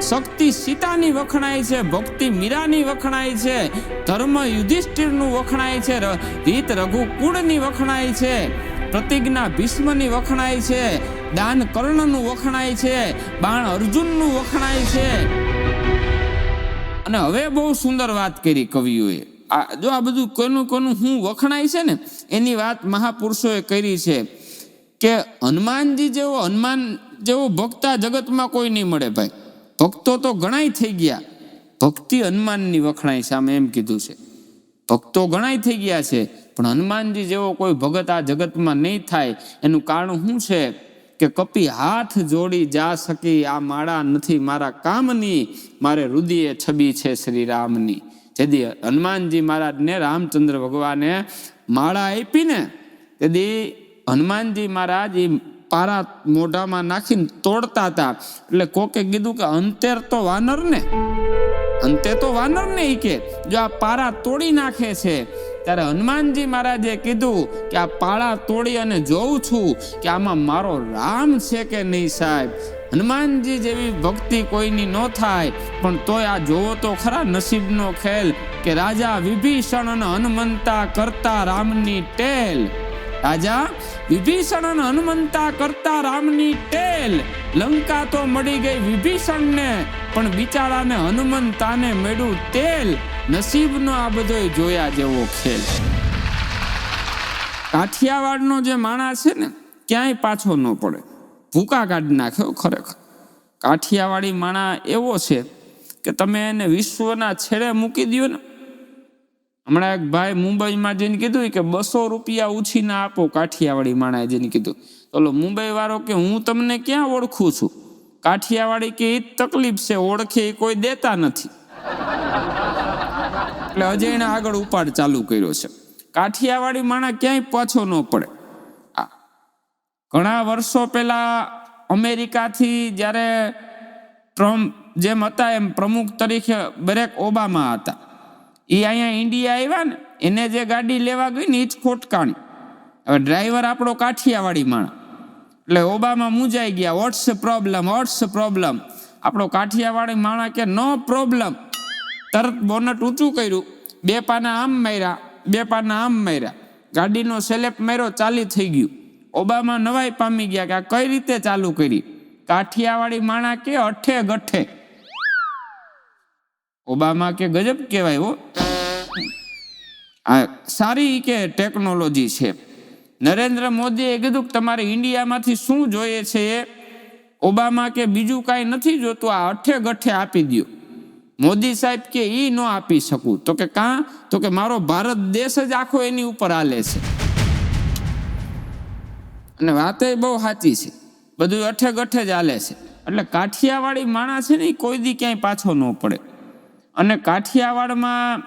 શક્તિ સીતાની વખણાય છે, ભક્તિ મીરાની વખણાય છે, ધર્મ યુધિષ્ઠિરનું વખણાય છે, રીત રઘુકુળની વખણાય છે, પ્રતિજ્ઞા ભીષ્મની વખણાય છે, દાન કર્ણનું વખણાય છે, બાણ અર્જુનનું વખણાય છે. અને હવે બહુ સુંદર વાત કરી કવિઓએ. જો આ બધું કોનું કોનું હું વખણાય છે ને એની વાત મહાપુરુષોએ કરી છે કે હનુમાન જેવો ભક્ત આ જગતમાં કોઈ નહીં મળે ભાઈ. ભક્તો તો ઘણાય થઈ ગયા, ભક્તિ હનુમાનની વખણાય છે. આમ એમ કીધું છે ભક્તો ઘણાય થઈ ગયા છે, પણ હનુમાનજી જેવો કોઈ ભગત આ જગતમાં નહીં થાય. એનું કારણ શું છે કે કપી હાથ જોડી જા સકી, આ માળા નથી મારા કામની, મારે રુદિએ છબી છે શ્રી રામની. જેથી હનુમાનજી મહારાજને રામચંદ્ર ભગવાને માળા આપી ને તેથી હનુમાનજી મહારાજ એ પારા મોઢામાં નાખીને તોડતા હતા. એટલે કોકે કીધું કે અંતે તો વાનર ને ઈ કે જો આ પારા તોડી નાખે છે. ત્યારે હનુમાનજી મહારાજે કીધું કે આ પાળા તોડી અને જોઉં છું કે આમાં મારો રામ છે કે નહીં સાહેબ. હનુમાનજી જેવી ભક્તિ કોઈની ન થાય, પણ તોય આ જોવો તો ખરા નસીબનો ખેલ કે રાજા વિભીષણ અને હનુમંતા કરતા રામની ટેલ. રાજા વિભીષણ અને હનુમંતા કરતા રામની ટેલ. લંકા તો મળી ગઈ વિભીષણને, પણ બિચારાને હનુમંતાને મળ્યું તેલ. નસીબનો આ બધો જોયા જેવો ખેલ. કાઠિયાવાડનો જે માણસ છે ને ક્યાંય પાછો ન પડે, ભૂકા કાઢી નાખ્યો. ખરેખર કાઠિયાવાડી માણા એવો છે કે તમે એને વિશ્વના છેડે મૂકી દો ને. હમણાં એક ભાઈ મુંબઈમાં જઈને કીધું કે 200 રૂપિયા ઉછીના આપો. કાઠિયાવાડી માણાએ જઈને કીધું. તો મુંબઈ વાળો કે હું તમને ક્યાં ઓળખું છું? કાઠિયાવાડી કે એ જ તકલીફ છે, ઓળખે એ કોઈ દેતા નથી. એટલે હજી એને આગળ ઉપાડ ચાલુ કર્યો છે. કાઠિયાવાડી માણા ક્યાંય પાછો ન પડે. ઘણા વર્ષો પહેલા અમેરિકાથી જ્યારે ટ્રમ્પ જેમ હતા એમ પ્રમુખ તરીકે બરેક ઓબામા હતા. એ અહીંયા ઇન્ડિયા આવ્યા ને એને જે ગાડી લેવા ગઈ ને એ જ ખોટકાણી. હવે ડ્રાઈવર આપણો કાઠિયાવાડી માણા. એટલે ઓબામા મૂંઝાઈ ગયા. What's problem. આપણો કાઠિયાવાડી માણા કે નો પ્રોબ્લેમ. તરત બોનટ ઊંચું કર્યું, 2 પાના આમ માર્યા, 2 પાના આમ માર્યા, ગાડીનો સેલેપ માર્યો, ચાલી થઈ ગયું. ઓબામા નવાઈ પામી ગયા કે આ કઈ રીતે ચાલુ કરી. કાઠિયાવાડી માણા કે અઠે ગઠે. ઓબામા કે ગજબ કહેવાય હો, આ સારી કે ટેકનોલોજી છે. નરેન્દ્ર મોદીએ કીધું કે તમારે ઇન્ડિયામાંથી શું જોઈએ છે. ઓબામા કે બીજું કાંઈ નથી જોતું, આ અઠે ગઠે આપી દો. મોદી સાહેબ કે ઈ ન આપી શકું. તો કે કાં? તો કે મારો ભારત દેશ જ આખો એની ઉપર હાલે છે. અને વાત એ બહુ સાચી છે, બધું અઠે ગઠે જ હાલે છે. એટલે કાઠિયાવાડી માણસ છે ને એ કોઈ દી ક્યાંય પાછો ન પડે. અને કાઠિયાવાડમાં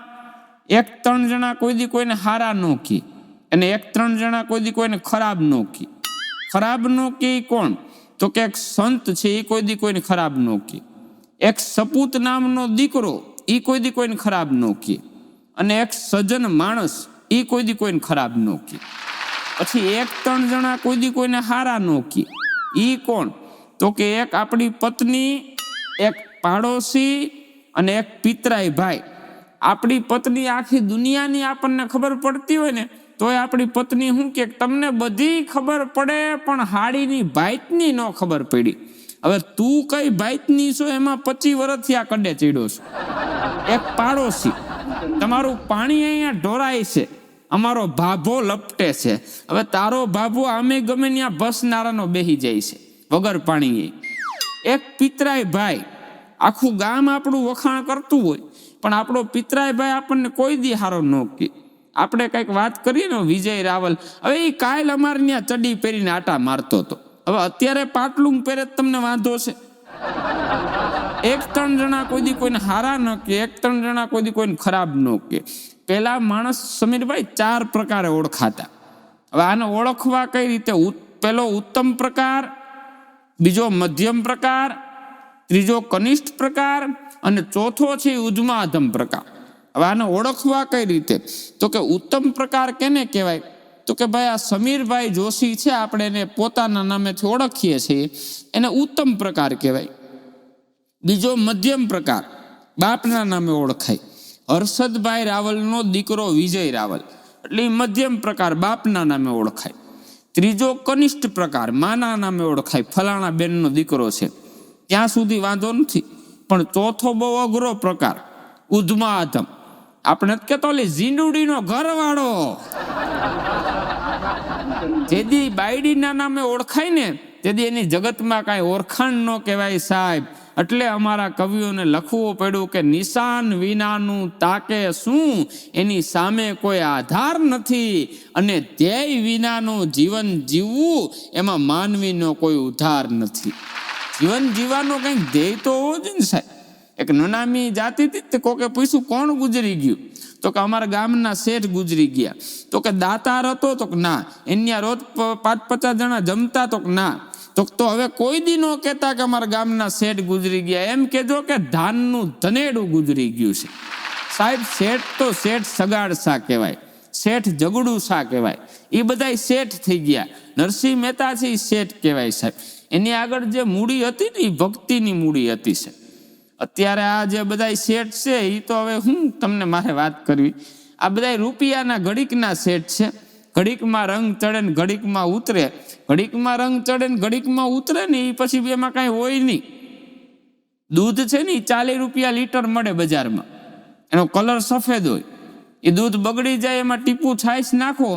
1-3 જણા કોઈ દી કોઈને હારા ન કી, અને 1-3 જણા કોઈ દી કોઈને ખરાબ ન કી. ખરાબ ન કી કોણ? તો કે એક સંત છે એ કોઈ દી કોઈને ખરાબ ન કી. એક સપૂત નામનો દીકરો એ કોઈ દી કોઈને ખરાબ ન કી. અને એક સજ્જન માણસ એ કોઈ દી કોઈને ખરાબ ન કી. પછી 1-3 જણા કોઈ દી કોઈને હારા ન કી. ઈ કોણ? તો કે એક આપણી પત્ની, એક પાડોશી અને એક પિતરાઈ ભાઈ. આપણી પત્ની આખી દુનિયાની આપણને ખબર પડતી હોય ને તોય આપણી પત્ની શું કે તમને બધી ખબર પડે પણ હાડીની ભાઈતની ન ખબર પડી. હવે તું કઈ ભાઈતની છો એમાં 25 વર્ષથી આ કડે ચડ્યો છું. એક પાડોશી તમારું પાણી અહીંયા ઢોરાય છે, અમારો ભાભો લપટે છે. હવે તારો ભાભો આમે ગમે ત્યાં બસ નારાનો બેહી જાય છે વગર પાણીએ. એક પિતરાય ભાઈ આખું ગામ આપણું વખાણ કરતું હોય પણ આપણો પિતરાય ભાઈ આપણને કોઈ દી હારો ન કે. આપણે કંઈક વાત કરીએ ને વિજય રાવલ, હવે એ કાલ અમારે ત્યાં ચડી પહેરીને આટા મારતો હતો. હવે અત્યારે પાટલું પહેરે તમને વાંધો છે? 1-3 જણા કોઈ દી કોઈને હારા ન કે, 1-3 જણા કોઈ દી કોઈને ખરાબ ન કે. પેલા માણસ સમીરભાઈ 4 પ્રકારે ઓળખાતા. હવે આને ઓળખવા કઈ રીતે? પેલો ઉત્તમ પ્રકાર, બીજો મધ્યમ પ્રકાર, ત્રીજો કનિષ્ઠ પ્રકાર અને ચોથો છે ઉદ્ધમાધમ પ્રકાર. હવે આને ઓળખવા કઈ રીતે? તો કે ઉત્તમ પ્રકાર કેને કહેવાય? તો કે ભાઈ આ સમીરભાઈ જોશી છે, આપણે એને પોતાના નામેથી ઓળખીએ છીએ, એને ઉત્તમ પ્રકાર કહેવાય. બીજો મધ્યમ પ્રકાર, બાપના નામે ઓળખાય. હર્ષદભાઈ રાવલનો દીકરો વિજય રાવલ, એટલે એ મધ્યમ પ્રકાર, બાપના નામે ઓળખાય. ત્રીજો કનિષ્ઠ પ્રકાર, માના નામે ઓળખાય, ફલાણા બેનનો દીકરો છે, ત્યાં સુધી વાંધો નથી. પણ ચોથો બહુ અઘરો પ્રકાર, ઉદ્ધમાધમ. આપણે કહેતો ઝીંડુડીનો ઘરવાળો, જેદી બાયડીના નામે ઓળખાય ને તેથી એની જગતમાં કાંઈ ઓળખાણ ન કહેવાય સાહેબ. એટલે અમારા કવિઓને લખવું પડ્યું કે નિશાન વિનાનું તાકે શું, એની સામે કોઈ આધાર નથી, અને ધ્યેય વિનાનું જીવન જીવવું એમાં માનવીનો કોઈ ઉધાર નથી. જીવન જીવવાનો કંઈક ધ્યેય તો હોવો જ ને સાહેબ. એક નનામી જાતિ હતી, કોકે પૂછ્યું કોણ ગુજરી ગયું? તો કે અમારા ગામના શેઠ ગુજરી ગયા. તો કે દાતાર હતો? તો કે ના. એની રોજ 5-50 જણા જમતા? તો કે ના. તો હવે કોઈ દી નો કહેતા કે અમારા ગામના શેઠ ગુજરી ગયા, એમ કહેજો કે ધાનનું ધનેડું ગુજરી ગયું છે. સાહેબ શેઠ તો શેઠ સગાડ શા કહેવાય, શેઠ જગડું શા કહેવાય, એ બધા શેઠ થઈ ગયા. નરસિંહ મહેતા છે એ શેઠ કહેવાય સાહેબ. એની આગળ જે મૂડી હતી ને એ ભક્તિની મૂડી હતી છે. અત્યારે આ જે બધા શેઠ છે એ તો હવે હું તમને મારે વાત કરવી, આ બધા રૂપિયાના ઘડીકના શેઠ છે. ઘડીકમાં રંગ ચડે ને ઘડીકમાં ઉતરે, ઘડીકમાં રંગ ચડે ને ઘડીકમાં ઉતરે ને એ પછી એમાં કાંઈ હોય નહીં. દૂધ છે ને એ 40 રૂપિયા લીટર મળે બજારમાં, એનો કલર સફેદ હોય. એ દૂધ બગડી જાય, એમાં ટીપું છાશ નાખો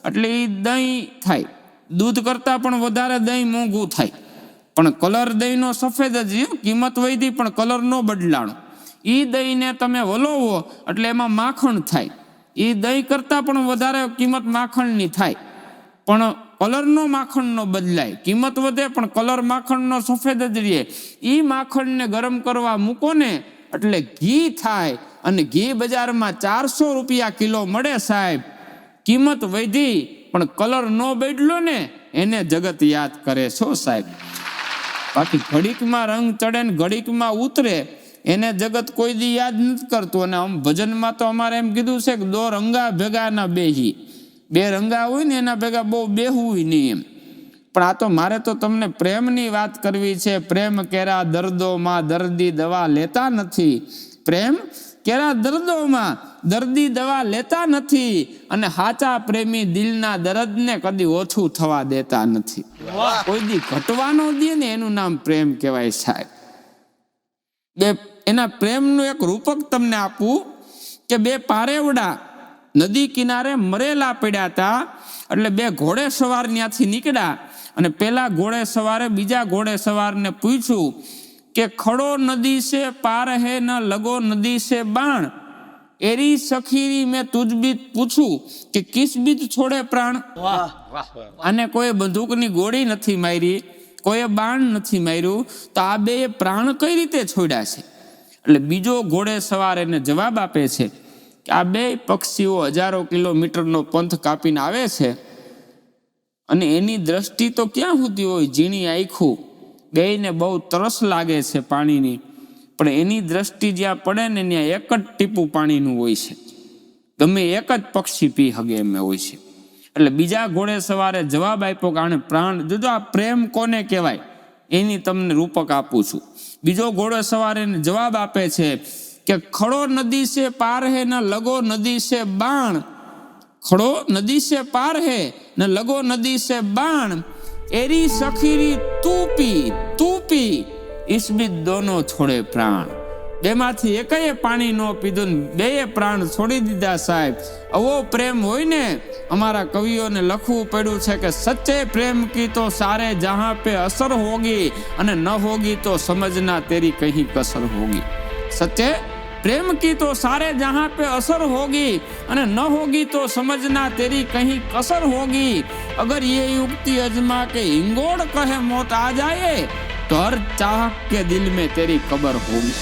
એટલે એ દહીં થાય. દૂધ કરતાં પણ વધારે દહીં મોંઘું થાય. પણ કલર દહીંનો સફેદ જ, કિંમત વધી પણ કલર ન બદલાણો. એ દહીંને તમે વલોવો એટલે એમાં માખણ થાય. એ દહીં કરતાં પણ વધારે કિંમત માખણની થાય, પણ કલરનો માખણનો બદલાય. કિંમત વધે પણ કલર માખણનો સફેદ જ રહે. એ માખણને ગરમ કરવા મૂકો ને એટલે ઘી થાય, અને ઘી બજારમાં 400 રૂપિયા કિલો મળે સાહેબ. કિંમત વધી પણ કલર ન બદલો ને એને જગત યાદ કરે છો સાહેબ. બાકી ઘડીકમાં રંગ ચડે ને ઘડીકમાં ઉતરે એને જગત કોઈ દી યાદ નથી કરતું. અને આમ ભજનમાં તો અમારે એમ કીધું છે કે 2 રંગા ભેગા ના બેહી. 2 રંગા હોય ને એના ભેગા બહુ બેહવું નહીં એમ. પણ આ તો મારે તો તમને પ્રેમની વાત કરવી છે. પ્રેમ કેરા દર્દોમાં દર્દી દવા લેતા નથી. પ્રેમ કેરા દર્દોમાં દર્દી દવા લેતા નથી, અને સાચા પ્રેમી દિલના દર્દને કદી ઓછું થવા દેતા નથી. કોઈ દી ઘટવાનો દે ને એનું નામ પ્રેમ કહેવાય સાહેબ. એના પ્રેમનું એક રૂપક તમને આપું કે 2 પારેવડા નદી કિનારે મરેલા પડ્યા હતા. એટલે 2 ઘોડે સવાર ત્યાંથી નીકળ્યા, અને પેલા ઘોડે સવારે બીજા ઘોડે સવારને પૂછ્યું કે ખડો નદી से पार है न लगो नदी से बाण, एरी सखीरी में तुझ बीत पूछूं કે કિસ બીત છોડે પ્રાણ. આને કોઈ બંદૂકની ગોળી નથી મારી, કોઈ બાણ નથી માર્યું, તો આ 2 પ્રાણ કઈ રીતે છોડ્યા છે? એટલે બીજો ઘોડે સવાર એને જવાબ આપે છે કે આ 2 પક્ષીઓ 1000 કિલોમીટરનો પંથ કાપીને આવે છે, અને એની દ્રષ્ટિ તો ક્યાં સુધી હોય, ઝીણી આંખું, બેયને બહુ તરસ લાગે છે પાણીની, પણ એની દ્રષ્ટિ જ્યાં પડે ને ત્યાં એક જ ટીપું પાણીનું હોય છે. ગમે એક જ પક્ષી પી હગે એમ હોય છે. એટલે બીજા ઘોડે સવારે જવાબ આપ્યો કે આને પ્રાણ જોજો. આ પ્રેમ કોને કહેવાય એની તમને રૂપક આપું છું. બીજો ઘોડે સવારે એને જવાબ આપે છે કે ખડો નદી સે પાર હે ન લગો નદી સે બાણ, ખડો નદી સે પાર હે ન લગો નદી સે બાણ, એરી સખીરી તું પી ઇસ બી દોનો છોડે પ્રાણ. બેમાંથી એકએ પાણી ન પીધું ને બેએ પ્રાણ છોડી દીધા સાહેબ. આવો પ્રેમ હોય ને, અમારા કવિઓને લખવું પડ્યું છે કે સચ્ચે પ્રેમ કી તો સારે જહાં પે અસર હોગી અને ન હોગી તો સમજના તેરી કहीं કસર હોગી. સચ્ચે प्रेम की तो सारे जहां पे असर होगी અને न होगी तो समझना तेरी कहीं कसर होगी. अगर ये युक्ति अजमा के हिंगोड़ कहे मौत आ जाए तो हर चाहक के दिल में तेरी कबर होगी.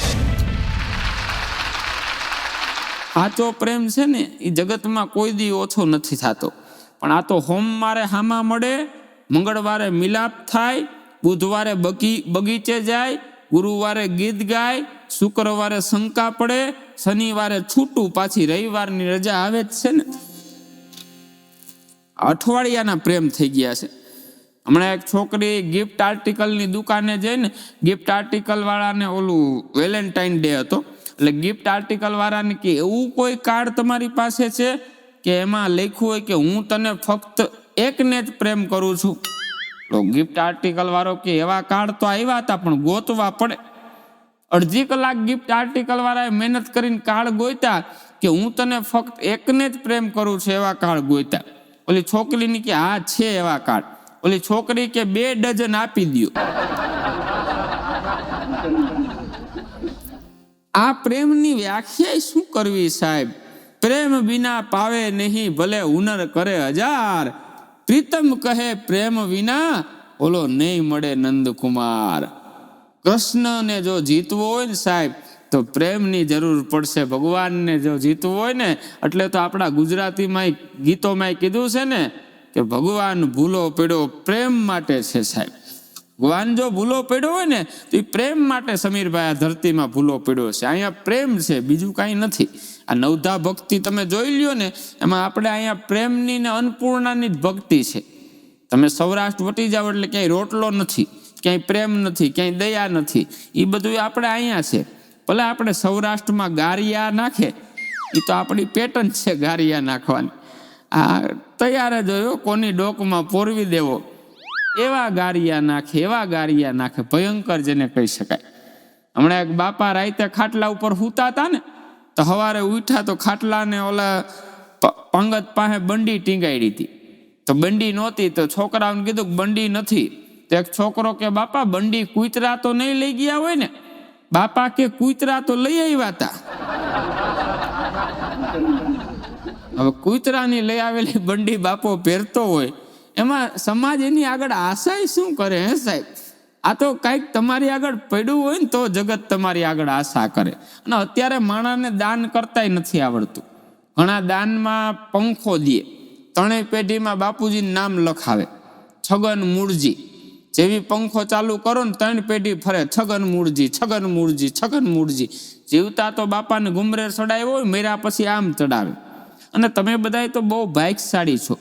સાચો પ્રેમ છે ને એ જગતમાં કોઈ દી ઓછો નથી થતો. પણ આ તો સોમવારે હામા મળે, મંગળવારે મિલાપ થાય, બુધવારે બગીચે જાય, ગુરુવારે ગીત ગાય, શુક્રવારે શંકા પડે, શનિવારે છૂટું, પાછી રવિવારની રજા આવે જ છે ને. અઠવાડિયાના પ્રેમ થઈ ગયા છે. હમણાં એક છોકરી ગિફ્ટ આર્ટિકલની દુકાને જઈને ગિફ્ટ આર્ટિકલ વાળાને ઓલું વેલેન્ટાઇન ડે હતો એટલે ગિફ્ટ આર્ટિકલ વાળાને કે એવું કોઈ કાર્ડ તમારી પાસે છે કે એમાં લખ્યું હોય કે હું તને ફક્ત એકને જ પ્રેમ કરું છું? તો ગિફ્ટ આર્ટિકલ વાળો કે એવા કાર્ડ તો આવ્યા હતા પણ ગોતવા પડે. અડધી કલાક ગિફ્ટ આર્ટિકલ વાળાએ મહેનત કરીને કાર્ડ ગોત્યા કે હું તને ફક્ત એકને જ પ્રેમ કરું છું એવા કાર્ડ ગોત્યા. ઓલી છોકરીની કે હા છે એવા કાર્ડ. ઓલી છોકરી કે 2 ડઝન આપી દો. આ પ્રેમની વ્યાખ્યા શું કરવી સાહેબ? પ્રેમ વિના પાવે નહીં ભલે હુનર કરે 1000, પ્રીતમ કહે પ્રેમ વિના ઓલો નહીં મળે નંદકુમાર. કૃષ્ણને જો જીતવો હોય ને સાહેબ તો પ્રેમની જરૂર પડશે. ભગવાનને જો જીતવું હોય ને એટલે તો આપણા ગુજરાતીમાં ગીતોમાં કીધું છે ને કે ભગવાન ભૂલો પડ્યો પ્રેમ માટે છે સાહેબ. ભગવાન જો ભૂલો પડ્યો હોય ને તો એ પ્રેમ માટે સમીરભાઈ આ ધરતીમાં ભૂલો પડ્યો છે. અહીંયા પ્રેમ છે, બીજું કાંઈ નથી. આ નવધા ભક્તિ તમે જોઈ લ્યો ને એમાં આપણે અહીંયા પ્રેમની ને અન્નપૂર્ણાની જ ભક્તિ છે. તમે સૌરાષ્ટ્ર વટી જાઓ એટલે ક્યાંય રોટલો નથી, ક્યાંય પ્રેમ નથી, ક્યાંય દયા નથી. એ બધું આપણે અહીંયા છે. ભલે આપણે સૌરાષ્ટ્રમાં ગારિયા નાખે, એ તો આપણી પેટર્ન છે ગારિયા નાખવાની. આ તૈયાર જ હોય, કોની ડોકમાં પોરવી દેવો એવા ગારિયા નાખે, એવા ગારિયા નાખે, ભયંકર જેને કહી શકાય. હમણાં એક બાપા રાતે ખાટલા ઉપર સૂતા હતા ને તો સવારે ઉઠ્યા તો ખાટલાને ઓલા પંગત પાસે બંડી ટીંગાડી હતી. તો બંડી નહોતી તો છોકરાઓને કીધું કે બંડી નથી. તો એક છોકરો કે બાપા બંડી કૂતરા તો નહીં લઈ ગયા હોય ને? બાપા કે કૂતરા તો લઈ આવ્યા હતા. હવે કૂતરાની લઈ આવેલી બંડી બાપો પહેરતો હોય એમાં સમાજ એની આગળ આશાય શું કરે હે સાહેબ? આ તો કંઈક તમારી આગળ પડ્યું હોય ને તો જગત તમારી આગળ આશા કરે. અને અત્યારે માણસને દાન કરતાય નથી આવડતું. ઘણા દાનમાં પંખો દે, 3 પેઢીમાં બાપુજીનું નામ લખાવે, છગન મૂળજી. જેવી પંખો ચાલુ કરો ને 3 પેઢી ફરે, છગન મૂળજી, છગન મૂળજી, છગન મૂળજી. જીવતા તો બાપાને ગુમરે ચડાવ્યો હોય, મર્યા પછી આમ ચડાવે. અને તમે બધાય તો બહુ ભાગ્યશાળી છો,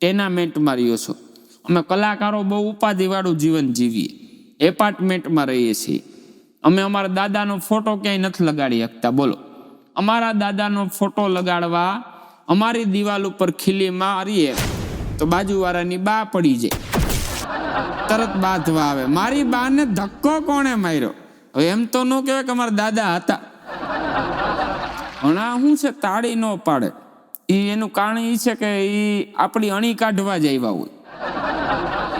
ટેનામેન્ટમાં રહ્યો છો. અમે કલાકારો બહુ ઉપાધિવાળું જીવન જીવીએ, એપાર્ટમેન્ટમાં રહીએ છીએ. અમે અમારા દાદાનો ફોટો ક્યાંય નથી લગાડી શકતા. બોલો, અમારા દાદાનો ફોટો લગાડવા અમારી દિવાલ ઉપર ખીલી મારીએ તો બાજુવાળાની બા પડી જાય, તરત બાંધવા આવે. મારી બાને ધક્કો કોણે માર્યો? હવે એમ તો ન કહેવાય કે અમારા દાદા હતા. ઘણા શું છે તાળી ન પાડે. એનું કારણ એ છે કે એ આપણી અણી કાઢવા જ આવ્યા હોય.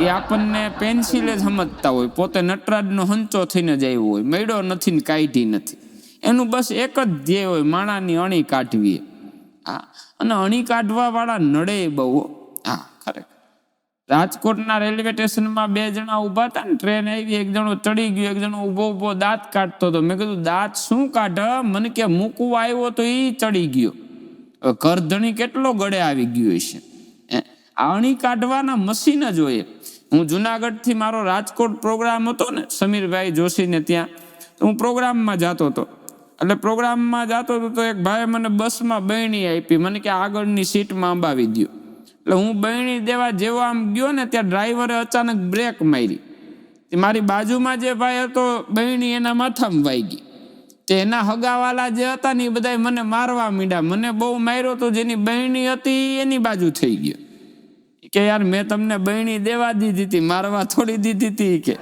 એ આપણને પેન્સિલે જ સમજતા હોય, પોતે નટરાજનો હંચો થઈને જ આવ્યો હોય, મેળો નથી ને કાઢી નથી. એનું બસ એક જ ધ્યેય હોય, માણાની અણી કાઢવી. હા, અને અણી કાઢવા વાળા નડે બહુ. હા, ખરેખર. રાજકોટના રેલવે સ્ટેશનમાં 2 જણા ઊભા હતા ને, ટ્રેન આવી, એક જણો ચડી ગયો, એક જણો ઊભો દાંત કાઢતો હતો. મેં કીધું દાંત શું કાઢ? મને કે મૂકવા આવ્યો તો એ ચડી ગયો. કરધણી કેટલો ગળે આવી ગયો છે. અણી કાઢવાના મશીન જ હોય. હું જુનાગઢથી મારો રાજકોટ પ્રોગ્રામ હતો ને સમીરભાઈ જોશીને ત્યાં, તો હું પ્રોગ્રામમાં જતો હતો. એટલે પ્રોગ્રામમાં જતો હતો તો એક ભાઈ મને બસમાં બહેણી આપી. મને કે આગળની સીટમાં અંબાવી દો. એટલે હું બહેણી દેવા જેવો આમ ગયો ને ત્યાં ડ્રાઈવરે અચાનક બ્રેક મારી. મારી બાજુમાં જે ભાઈ હતો બહેણી એના માથામાં વાઈ ગઈ. તે એના હગાવાલા જે હતા ને એ બધા મને મારવા માંડ્યા. મને બહુ માર્યો તો જેની બહેણી હતી એની બાજુ થઈ ગયો કે યાર મેં તમને બહેણી દેવા દીધી હતી, મારવા થોડી દીધી હતી કે.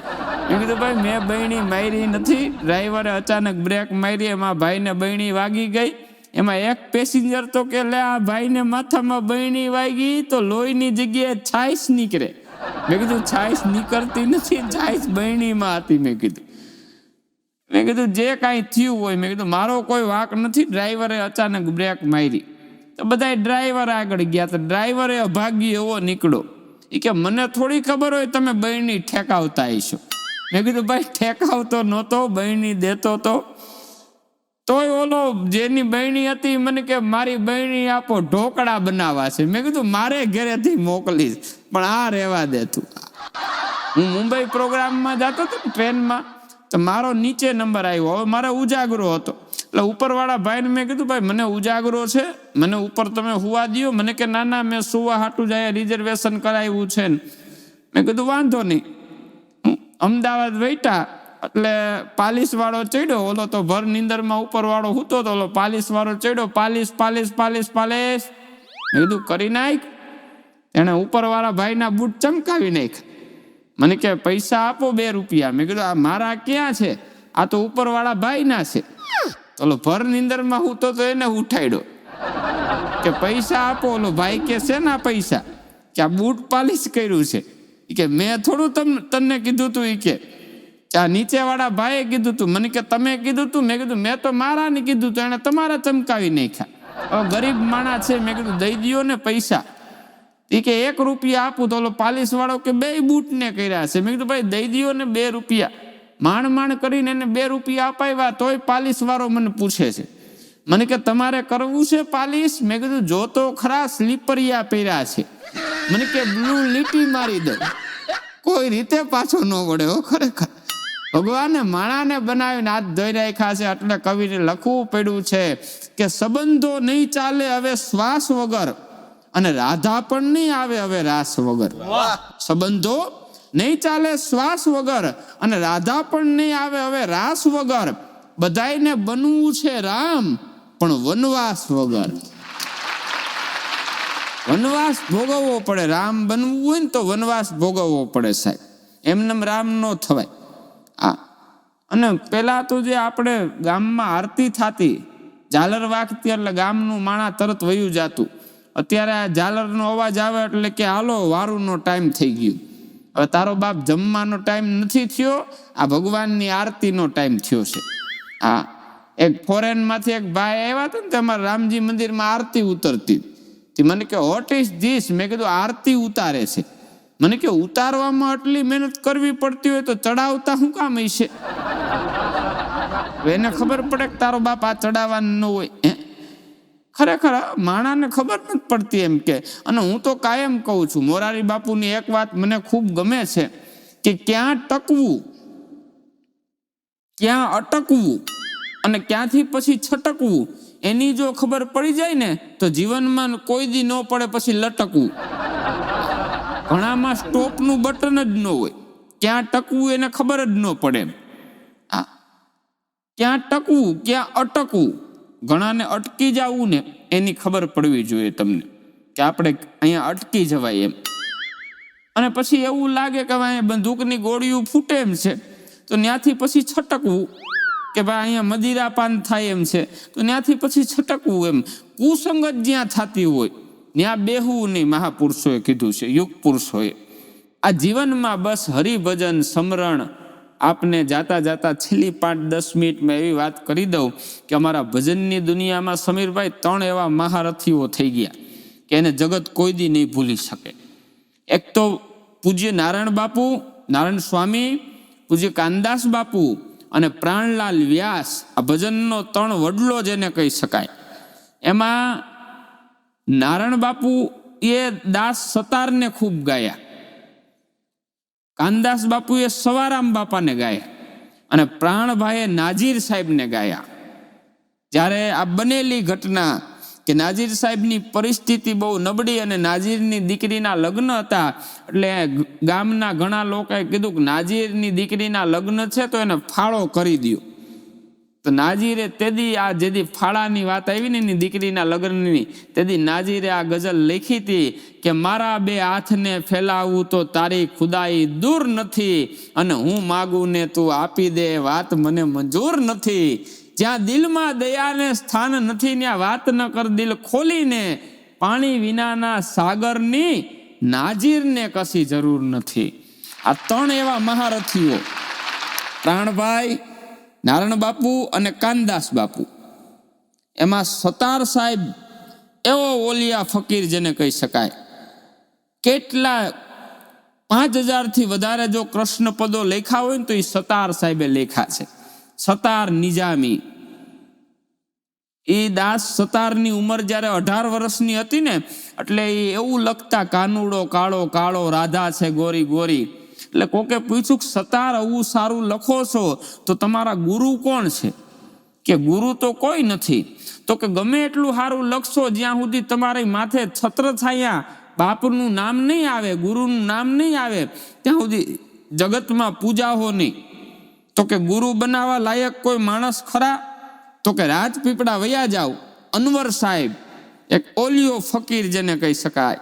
મેં કીધું ભાઈ મેં બહેણી મારી નથી. ડ્રાઈવરે અચાનક બ્રેક મારી, એમાં ભાઈને બહેણી વાગી ગઈ. એમાં એક પેસેન્જર તો કે લે આ ભાઈને માથામાં બહેણી વાગી તો લોહીની જગ્યાએ છાશ નીકળે. મેં કીધું છાશ નીકળતી નથી, છાશ બહેણીમાં હતી. મેં કીધું જે કાંઈ થયું હોય, મેં કીધું મારો કોઈ વાંક નથી. ડ્રાઈવરે અચાનક બ્રેક મારી તો બધા ડ્રાઈવર આગળ ગયા. તો ડ્રાઈવરે અભાગી એવો નીકળો. એ કે મને થોડી ખબર હોય તમે બહેણી ઠેકાવતા હશો. મેં કીધું ભાઈ ઠેકાવતો નહોતો, બહેણી દેતો તો. તોય ઓલો જેની બહેણી હતી મને કે મારી બહેણી આપો, ઢોકળા બનાવવા છે. મેં કીધું મારે ઘરેથી મોકલીશ, પણ આ રહેવા દે તું. હું મુંબઈ પ્રોગ્રામમાં જતો હતો ને ટ્રેનમાં, તો મારો નીચે નંબર આવ્યો. હવે મારે ઉજાગરો હતો એટલે ઉપરવાળા ભાઈને મેં કીધું ભાઈ મને ઉજાગરો છે, મને ઉપર તમે હુવા દો. મને કે ના ના મેં સુવા હાટું જાય રિઝર્વેશન કરાવ્યું છે ને. મેં કીધું વાંધો નહીં. અમદાવાદ વૈટા એટલે પાલિશ વાળો ચડ્યો. ઓલો તો ભર નીંદરમાં ઉપર વાળો હૂતો તો ઓલો પાલિશ વાળો ચડ્યો. પાલિશ પાલિશ પાલિશ પાલિશ મેં કીધું કરી નાખ. એને ઉપરવાળા ભાઈના બૂટ ચમકાવી નાખ. મને કે પૈસા આપો 2 રૂપિયા. મેં કીધું આ મારા ક્યાં છે, આ તો ઉપરવાળા ભાઈના છે. ઓલો ભર નીંદરમાં હૂતો તો એને ઉઠાડ્યો કે પૈસા આપો. ઓલો ભાઈ કે છે ના પૈસા, કે આ બૂટ પાલિશ કર્યું છે. કે મેં થોડું તને કીધું તું. કે આ નીચેવાળા ભાઈએ કીધું તું. મને કે તમે કીધું તું. મેં કીધું મેં તો મારા ને કીધું તું, એને તમારા ચમકાવી નાખ્યા. હવે ગરીબ માણસ છે. મેં કીધું દઈ દ્યો ને પૈસા. એ કે 1 રૂપિયા આપું. તો ઓલો પાલિશ વાળો કે 2 બૂટને કર્યા છે. મેં કીધું ભાઈ દઈ દ્યો ને 2 રૂપિયા. માંડ કરીને એને 2 રૂપિયા અપાવ્યા તોય પાલિશ વાળો મને પૂછે છે. મને કે તમારે કરવું છે પાલિશ? મેં કીધું જો તો ખરા સ્લીપરિયા પહેર્યા છે. મને કે બ્લુ લીટી મારી દો. કોઈ રીતે પાછો ન વળે હો. ખરેખર ભગવાને માણાને બનાવીને હાથ ધોઈ રાખ્યા છે. એટલે કવિને લખવું પડ્યું છે કે સંબંધો નહીં ચાલે હવે શ્વાસ વગર, અને રાધા પણ નહીં આવે હવે રાસ વગર. સંબંધો નહીં ચાલે શ્વાસ વગર, અને રાધા પણ નહીં આવે હવે રાસ વગર. બધાયને બનવું છે રામ પણ વનવાસ વગર. વનવાસ ભોગવવો પડે. રામ બનવું હોય ને તો વનવાસ ભોગવવો પડે સાહેબ. એમનેમ રામ નો થવાય. અને પેલા તો જે આપણે ગામમાં આરતી થતી, ઝાલર વાગતી એટલે ગામનું માણા તરત વયું જાતું. અત્યારે આ ઝાલરનો અવાજ આવે એટલે કે હાલો વારુનો ટાઈમ થઈ ગયો. હવે તારો બાપ જમવાનો ટાઈમ નથી થયો, આ ભગવાનની આરતીનો ટાઈમ થયો છે. હા, એક ફોરેનમાંથી એક ભાઈ આવ્યા હતા ને, તમારા રામજી મંદિરમાં આરતી ઉતરતી. મને કે વોટ ઇઝ ધીસ? મેં કીધું આરતી ઉતારે છે. મને કે ઉતારવામાં આટલી મહેનત કરવી પડતી હોય તો ચડાવતા શું કામ હશે? એને ખબર પડે કે તારો બાપ આ ચડાવવાનું ન હોય. ખરેખર માણાને ખબર નથી પડતી એમ કે. અને હું તો કાયમ કહું છું, મોરારી બાપુની એક વાત મને ખૂબ ગમે છે કે ક્યાં ટકવું, ક્યાં અટકવું અને ક્યાંથી પછી છટકવું, એની જો ખબર પડી જાય ને તો જીવનમાં કોઈ દી ન પડે પછી લટકવું. ઘણામાં સ્ટોપનું બટન જ ન હોય. ક્યાં ટકવું એને ખબર જ ન પડે. હા, ક્યાં ટકવું ક્યાં અટકવું. ઘણાને અટકી જવું ને એની ખબર પડવી જોઈએ તમને કે આપણે અહીંયા અટકી જવાય એમ. અને પછી એવું લાગે કે અહીંયા બંદૂકની ગોળીઓ ફૂટે એમ છે તો ત્યાંથી પછી છટકવું કે ભાઈ અહીંયા મદિરાપાન થાય એમ છે તો ત્યાંથી પછી છટકવું એમ. કુસંગત જ્યાં થતી હોય ત્યાં બેહવું નહીં, મહાપુરુષોએ કીધું છે, યુગ પુરુષોએ. આ જીવનમાં બસ હરિભજન સ્મરણ. આપને જાતા જાતા છેલ્લી 5-10 મિનિટમાં એવી વાત કરી દઉં કે અમારા ભજનની દુનિયામાં સમીરભાઈ 3 એવા મહારથીઓ થઈ ગયા કે એને જગત કોઈ દી નહીં ભૂલી શકે. એક તો પૂજ્ય નારાયણ બાપુ, નારાયણ સ્વામી, પૂજ્ય કાનદાસ બાપુ અને પ્રાણલાલ વ્યાસ. આ ભજનનો 3 વડલો જેને કહી શકાય. એમાં નારાયણ બાપુ એ દાસ સતારને ખૂબ ગાયા, કાનદાસ બાપુએ સવારામ બાપાને ગાયા અને પ્રાણભાઈએ નાજીર સાહેબને ગાયા. જ્યારે આ બનેલી ઘટના કે નાજીર સાહેબની પરિસ્થિતિ બહુ નબળી અને નાજીરની દીકરીના લગ્ન હતા એટલે ગામના ઘણા લોકોએ કીધું કે નાજીરની દીકરીના લગ્ન છે તો એને ફાળો કરી દો. તો તો નાજીરે તેદી આ જેદી ફાળાની વાત આવી ને એની દીકરીના લગ્નની, તેદી નાજીરે આ ગઝલ લખી હતી કે મારા બે હાથને ફેલાવું તો તારી ખુદાઈ દૂર નથી, અને હું માગું ને તું આપી દે વાત મને મંજૂર નથી. જ્યાં દિલમાં દયાને સ્થાન નથી ત્યાં વાત ન કર દિલ ખોલીને, પાણી વિનાના સાગરની નાજીરને કશી જરૂર નથી. આ ત્રણ એવા મહારથીઓ પ્રાણભાઈ, નારાયણ બાપુ અને કાનદાસ બાપુ, એમાં સતાર સાહેબ એવો ઓલિયા ફકીર જેને કહી શકાય. કેટલા 5000 થી વધારે જો કૃષ્ણ પદો લેખા હોય ને તો એ સતાર સાહેબે લેખા છે. સતાર નિજામી, એ દાસ સતારની ઉંમર જ્યારે 18 વર્ષની હતી ને એટલે એ એવું લખતા, કાનુડો કાળો કાળો રાધા છે ગોરી ગોરી. એટલે કોકે પૂછ્યું કે સતાર આવું સારું લખો છો તો તમારા ગુરુ કોણ છે? કે ગુરુ તો કોઈ નથી. તો કે ગમે એટલું સારું લખશો, જ્યાં સુધી તમારી માથે છત્ર છાયા બાપનું નામ નહીં આવે, ગુરુનું નામ નહીં આવે, ત્યાં સુધી જગતમાં પૂજા હો નહીં. તો કે ગુરુ બનાવવા લાયક કોઈ માણસ ખરા? તો કે રાજપીપળા વયા જાવ, અનવર સાહેબ એક ઓલિયો ફકીર જેને કહી શકાય,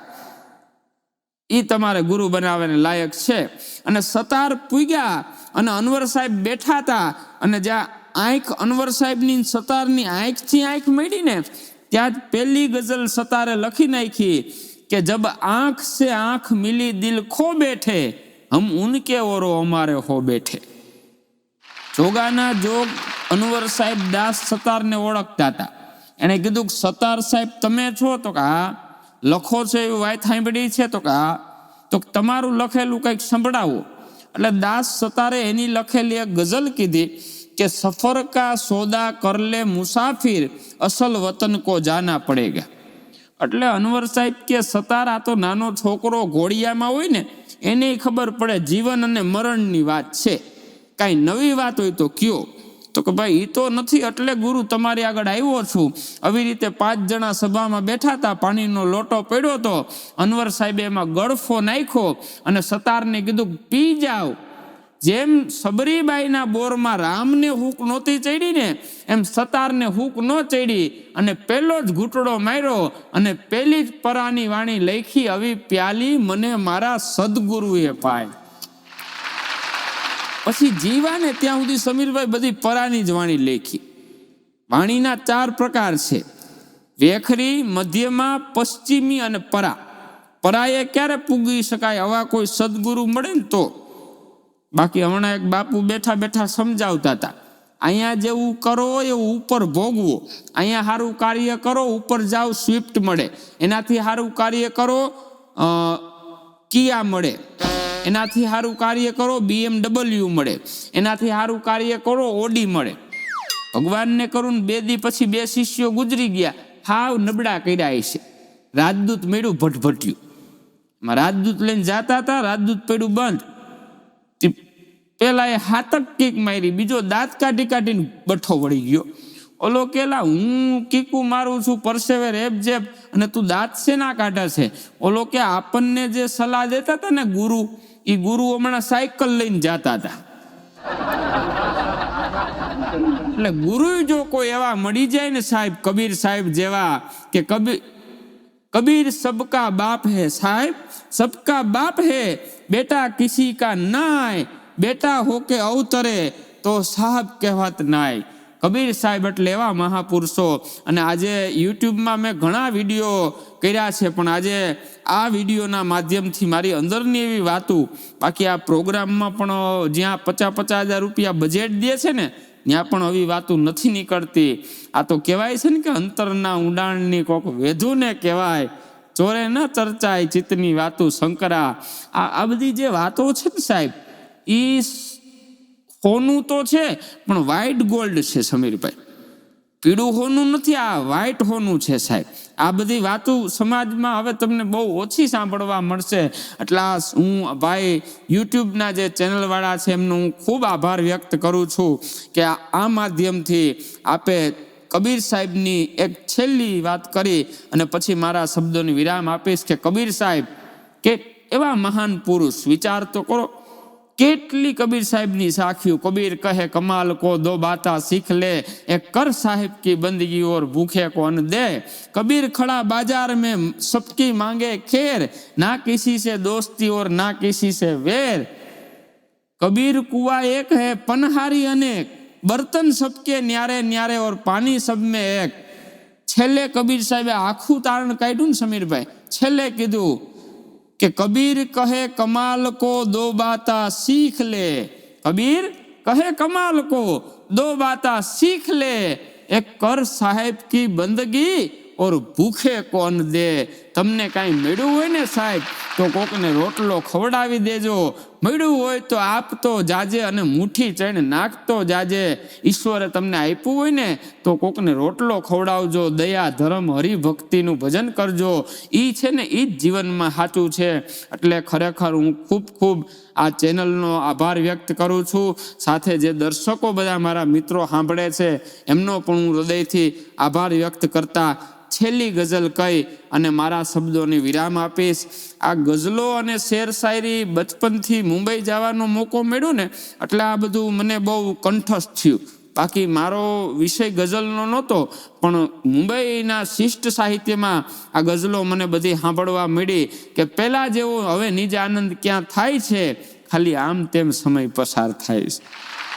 એ તમારે ગુરુ બનાવવાને લાયક છે. અને સતાર પૂગ્યા અને અનવર સાહેબ બેઠા હતા, અને જ્યાં આંખ અનવર સાહેબની સતારની આંખથી આંખ મળી ને ત્યાં જ પહેલી ગઝલ સતારે લખી નાખી કે જબ આંખ સે આંખ મિલી દિલ ખો બેઠે, હમ ઉનકે ઓરો અમારે હો બેઠે. જોગાના જોગ અનવર સાહેબ દાસ સતારને ઓળખતા હતા. એણે કીધું કે સતાર સાહેબ તમે છો? તો કે હા. લખો છો એવી વાત સાંભળી છે? તો કે હા. તો તમારું લખેલું કંઈક સંભળાવો. એટલે દાસ સતારે એની લખેલી એક ગઝલ કીધી કે સફર કા સોદા કર લે મુસાફિર, અસલ વતન કો જાના પડેગા. એટલે અનવર સાહેબ કે સતાર આ તો નાનો છોકરો ઘોડિયામાં હોય ને એને ખબર પડે જીવન અને મરણની વાત છે, કાંઈ નવી વાત હોય તો કયો. તો કે ભાઈ એ તો નથી, એટલે ગુરુ તમારી આગળ આવ્યો છું. આવી રીતે 5 જણા સભામાં બેઠા હતા, પાણીનો લોટો પડ્યો હતો, અનવર સાહેબે એમાં ગળફો નાખ્યો અને સતારને કીધું પી જાઓ. જેમ સબરીબાઈના બોરમાં રામને હૂક નહોતી ચડી ને એમ સતારને હૂક ન ચડી, અને પહેલો જ ઘૂંટડો માર્યો અને પહેલી જ પરાની વાણી લખી, આવી પ્યાલી મને મારા સદગુરુએ પાય. પછી જીવાને ત્યાં સુધી સમીરભાઈ બધી પરાની જ વાણી લેખી. વાણીના 4 પ્રકાર છે: વેખરી, મધ્યમાં, પશ્ચિમી અને પરા. પરાએ ક્યારે પૂગી શકાય? આવા કોઈ સદગુરુ મળે ને તો. બાકી હમણાં એક બાપુ બેઠા બેઠા સમજાવતા હતા, અહીંયા જેવું કરો એવું ઉપર ભોગવો, અહીંયા સારું કાર્ય કરો ઉપર જાઓ સ્વિફ્ટ મળે, એનાથી સારું કાર્ય કરો કિયા મળે, એનાથી સારું કાર્ય કરો BMW મળે, એનાથી સારું કાર્ય કરો ઓડી મળે. ભગવાનને કરું ને 2 દી પછી 2 શિષ્યો ગુજરી ગયા, હાવ નબળા કર્યા છે. રાજદૂત મળ્યું ભટભટ્યું, રાજદૂત લઈને જતા હતા, રાજદૂત પડ્યું બંધ. પેલા એ હાથક કીક મારી, બીજો દાંત કાઢી કાઢીને બઠ્ઠો વળી ગયો. ઓલો કેલા હું કીકું મારું છું પરસેવે રેપ જેપ, અને તું દાંત છે ના કાઢે છે? ઓલો કે આપણને જે સલાહ દેતા હતા ને ગુરુ, એ ગુરુ હમણાં સાયકલ લઈને જતા હતા. એટલે ગુરુ જો કોઈ એવા મળી જાય ને સાહેબ, કબીર સાહેબ જેવા, કે કબીર સબકા બાપ હે સાહેબ, સબકા બાપ હે બેટા, કિસી કા નાય, બેટા હોકે અવતરે તો સાહેબ કહેવત નાય. કબીર સાહેબ એટલે એવા મહાપુરુષો. અને આજે યુટ્યુબમાં મેં ઘણા વિડીયો કર્યા છે, પણ આજે આ વિડીયોના માધ્યમથી મારી અંદરની એવી વાતો, બાકી આ પ્રોગ્રામમાં પણ જ્યાં 50,000 રૂપિયા બજેટ દે છે ને ત્યાં પણ આવી વાતો નથી નીકળતી. આ તો કહેવાય છે ને કે અંતરના ઊંડાણની કોક વેધુને કહેવાય, ચોરે ન ચર્ચાય ચિત્તની વાતો શંકરા. આ બધી જે વાતો છે ને સાહેબ, એ હોનું તો છે પણ વ્હાઈટ ગોલ્ડ છે સમીરભાઈ, પીળું હોનું નથી, આ વ્હાઈટ હોનું છે સાહેબ. આ બધી વાતો સમાજમાં હવે તમને બહુ ઓછી સાંભળવા મળશે. એટલે હું ભાઈ યુટ્યુબના જે ચેનલવાળા છે એમનો હું ખૂબ આભાર વ્યક્ત કરું છું કે આ માધ્યમથી આપે કબીર સાહેબની એક છેલ્લી વાત કરી અને પછી મારા શબ્દોની વિરામ આપીશ કે કબીર સાહેબ કે એવા મહાન પુરુષ, વિચાર તો કરો, કેટલી કબીર સાહેબની સાખ્યું। કબીર કહે કમાલ કો દો બાતા सीख ले, एक कर साहिब की बंदगी और भूखे को अन्न दे। कबीर खड़ा बाजार में सबकी मांगे खैर, ना किसी से दोस्ती और ना किसी से वैर। कबीर कुआ एक है पनहारी अनेक, बर्तन सबके न्यारे न्यारे और पानी सब में एक। छेल्ले कबीर साहेबे आखું તારણ કાઢ્યું ને સમીરભાઈ, છેલ્લે કીધું કે કબીર કહે કમાલ કો દો બાતા सीख ले। कबीर कहे कमाल को दो बाता सीख ले, एक कर साहेब की बंदगी और भूखे को अन्न दे। તમને કાંઈ મળ્યું હોય ને સાહેબ તો કોકને રોટલો ખવડાવી દેજો, મળ્યું હોય તો આપતો જાજે અને મુઠ્ઠી ચણ નાખતો જાજે। ઈશ્વરે તમને આપ્યું હોય ને તો કોકને રોટલો ખવડાવજો, દયા ધર્મ હરિભક્તિનું ભજન કરજો। એ છે ને એ જ જીવનમાં સાચું છે। એટલે ખરેખર હું ખૂબ આ ચેનલનો આભાર વ્યક્ત કરું છું। સાથે જે દર્શકો બધા મારા મિત્રો સાંભળે છે એમનો પણ હું હૃદયથી આભાર વ્યક્ત કરતા છેલ્લી ગઝલ કહી અને મારા શબ્દોને વિરામ આપીશ। આ ગઝલો અને શેર શાયરી બચપનથી મુંબઈ જવાનો મોકો મળ્યો ને એટલે આ બધું મને બહુ કંઠસ્થ થયું। બાકી મારો વિષય ગઝલનો નહોતો, પણ મુંબઈના શિષ્ટ સાહિત્યમાં આ ગઝલો મને બધી સાંભળવા મળી કે પહેલાં જેવો હવે નિજ આનંદ ક્યાં થાય છે, ખાલી આમ તેમ સમય પસાર થાય છે।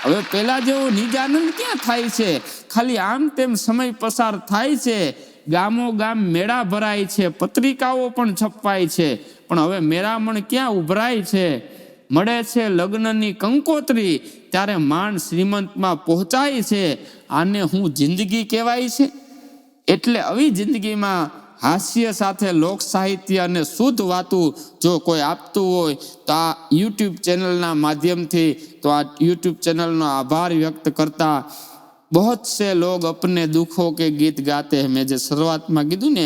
હવે પહેલાં જેવો નિજ આનંદ ક્યાં થાય છે, ખાલી આમ તેમ સમય પસાર થાય છે। ગામો ગામ મેળા ભરાય છે, પત્રિકાઓ પણ છપાય છે, પણ હવે મેળામણ ક્યાં ઉભરાય છે। મળે છે લગ્નની કંકોત્રી, ત્યારે માણ શ્રીમંતમાં પહોંચાય છે। આને હું જિંદગી કહેવાય છે। એટલે આવી જિંદગીમાં હાસ્ય સાથે લોક સાહિત્ય અને શુદ્ધ વાતું જો કોઈ આપતું હોય તો આ યુટ્યુબ ચેનલના માધ્યમથી તો આ યુટ્યુબ ચેનલનો આભાર વ્યક્ત કરતા बहुत से लोग अपने दुखों के गीत गाते हैं। मैं जो शुरुआत में कीधु ने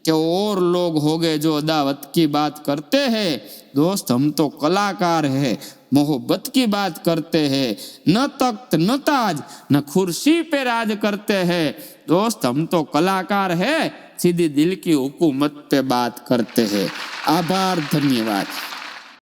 कि और लोग हो गए जो अदावत की बात करते हैं। दोस्त हम तो कलाकार है, मोहब्बत की बात करते हैं, न तख्त न ताज न कुर्सी पे राज करते हैं। दोस्त हम तो कलाकार है, सीधी दिल की हुकूमत पे बात करते हैं। आभार, धन्यवाद।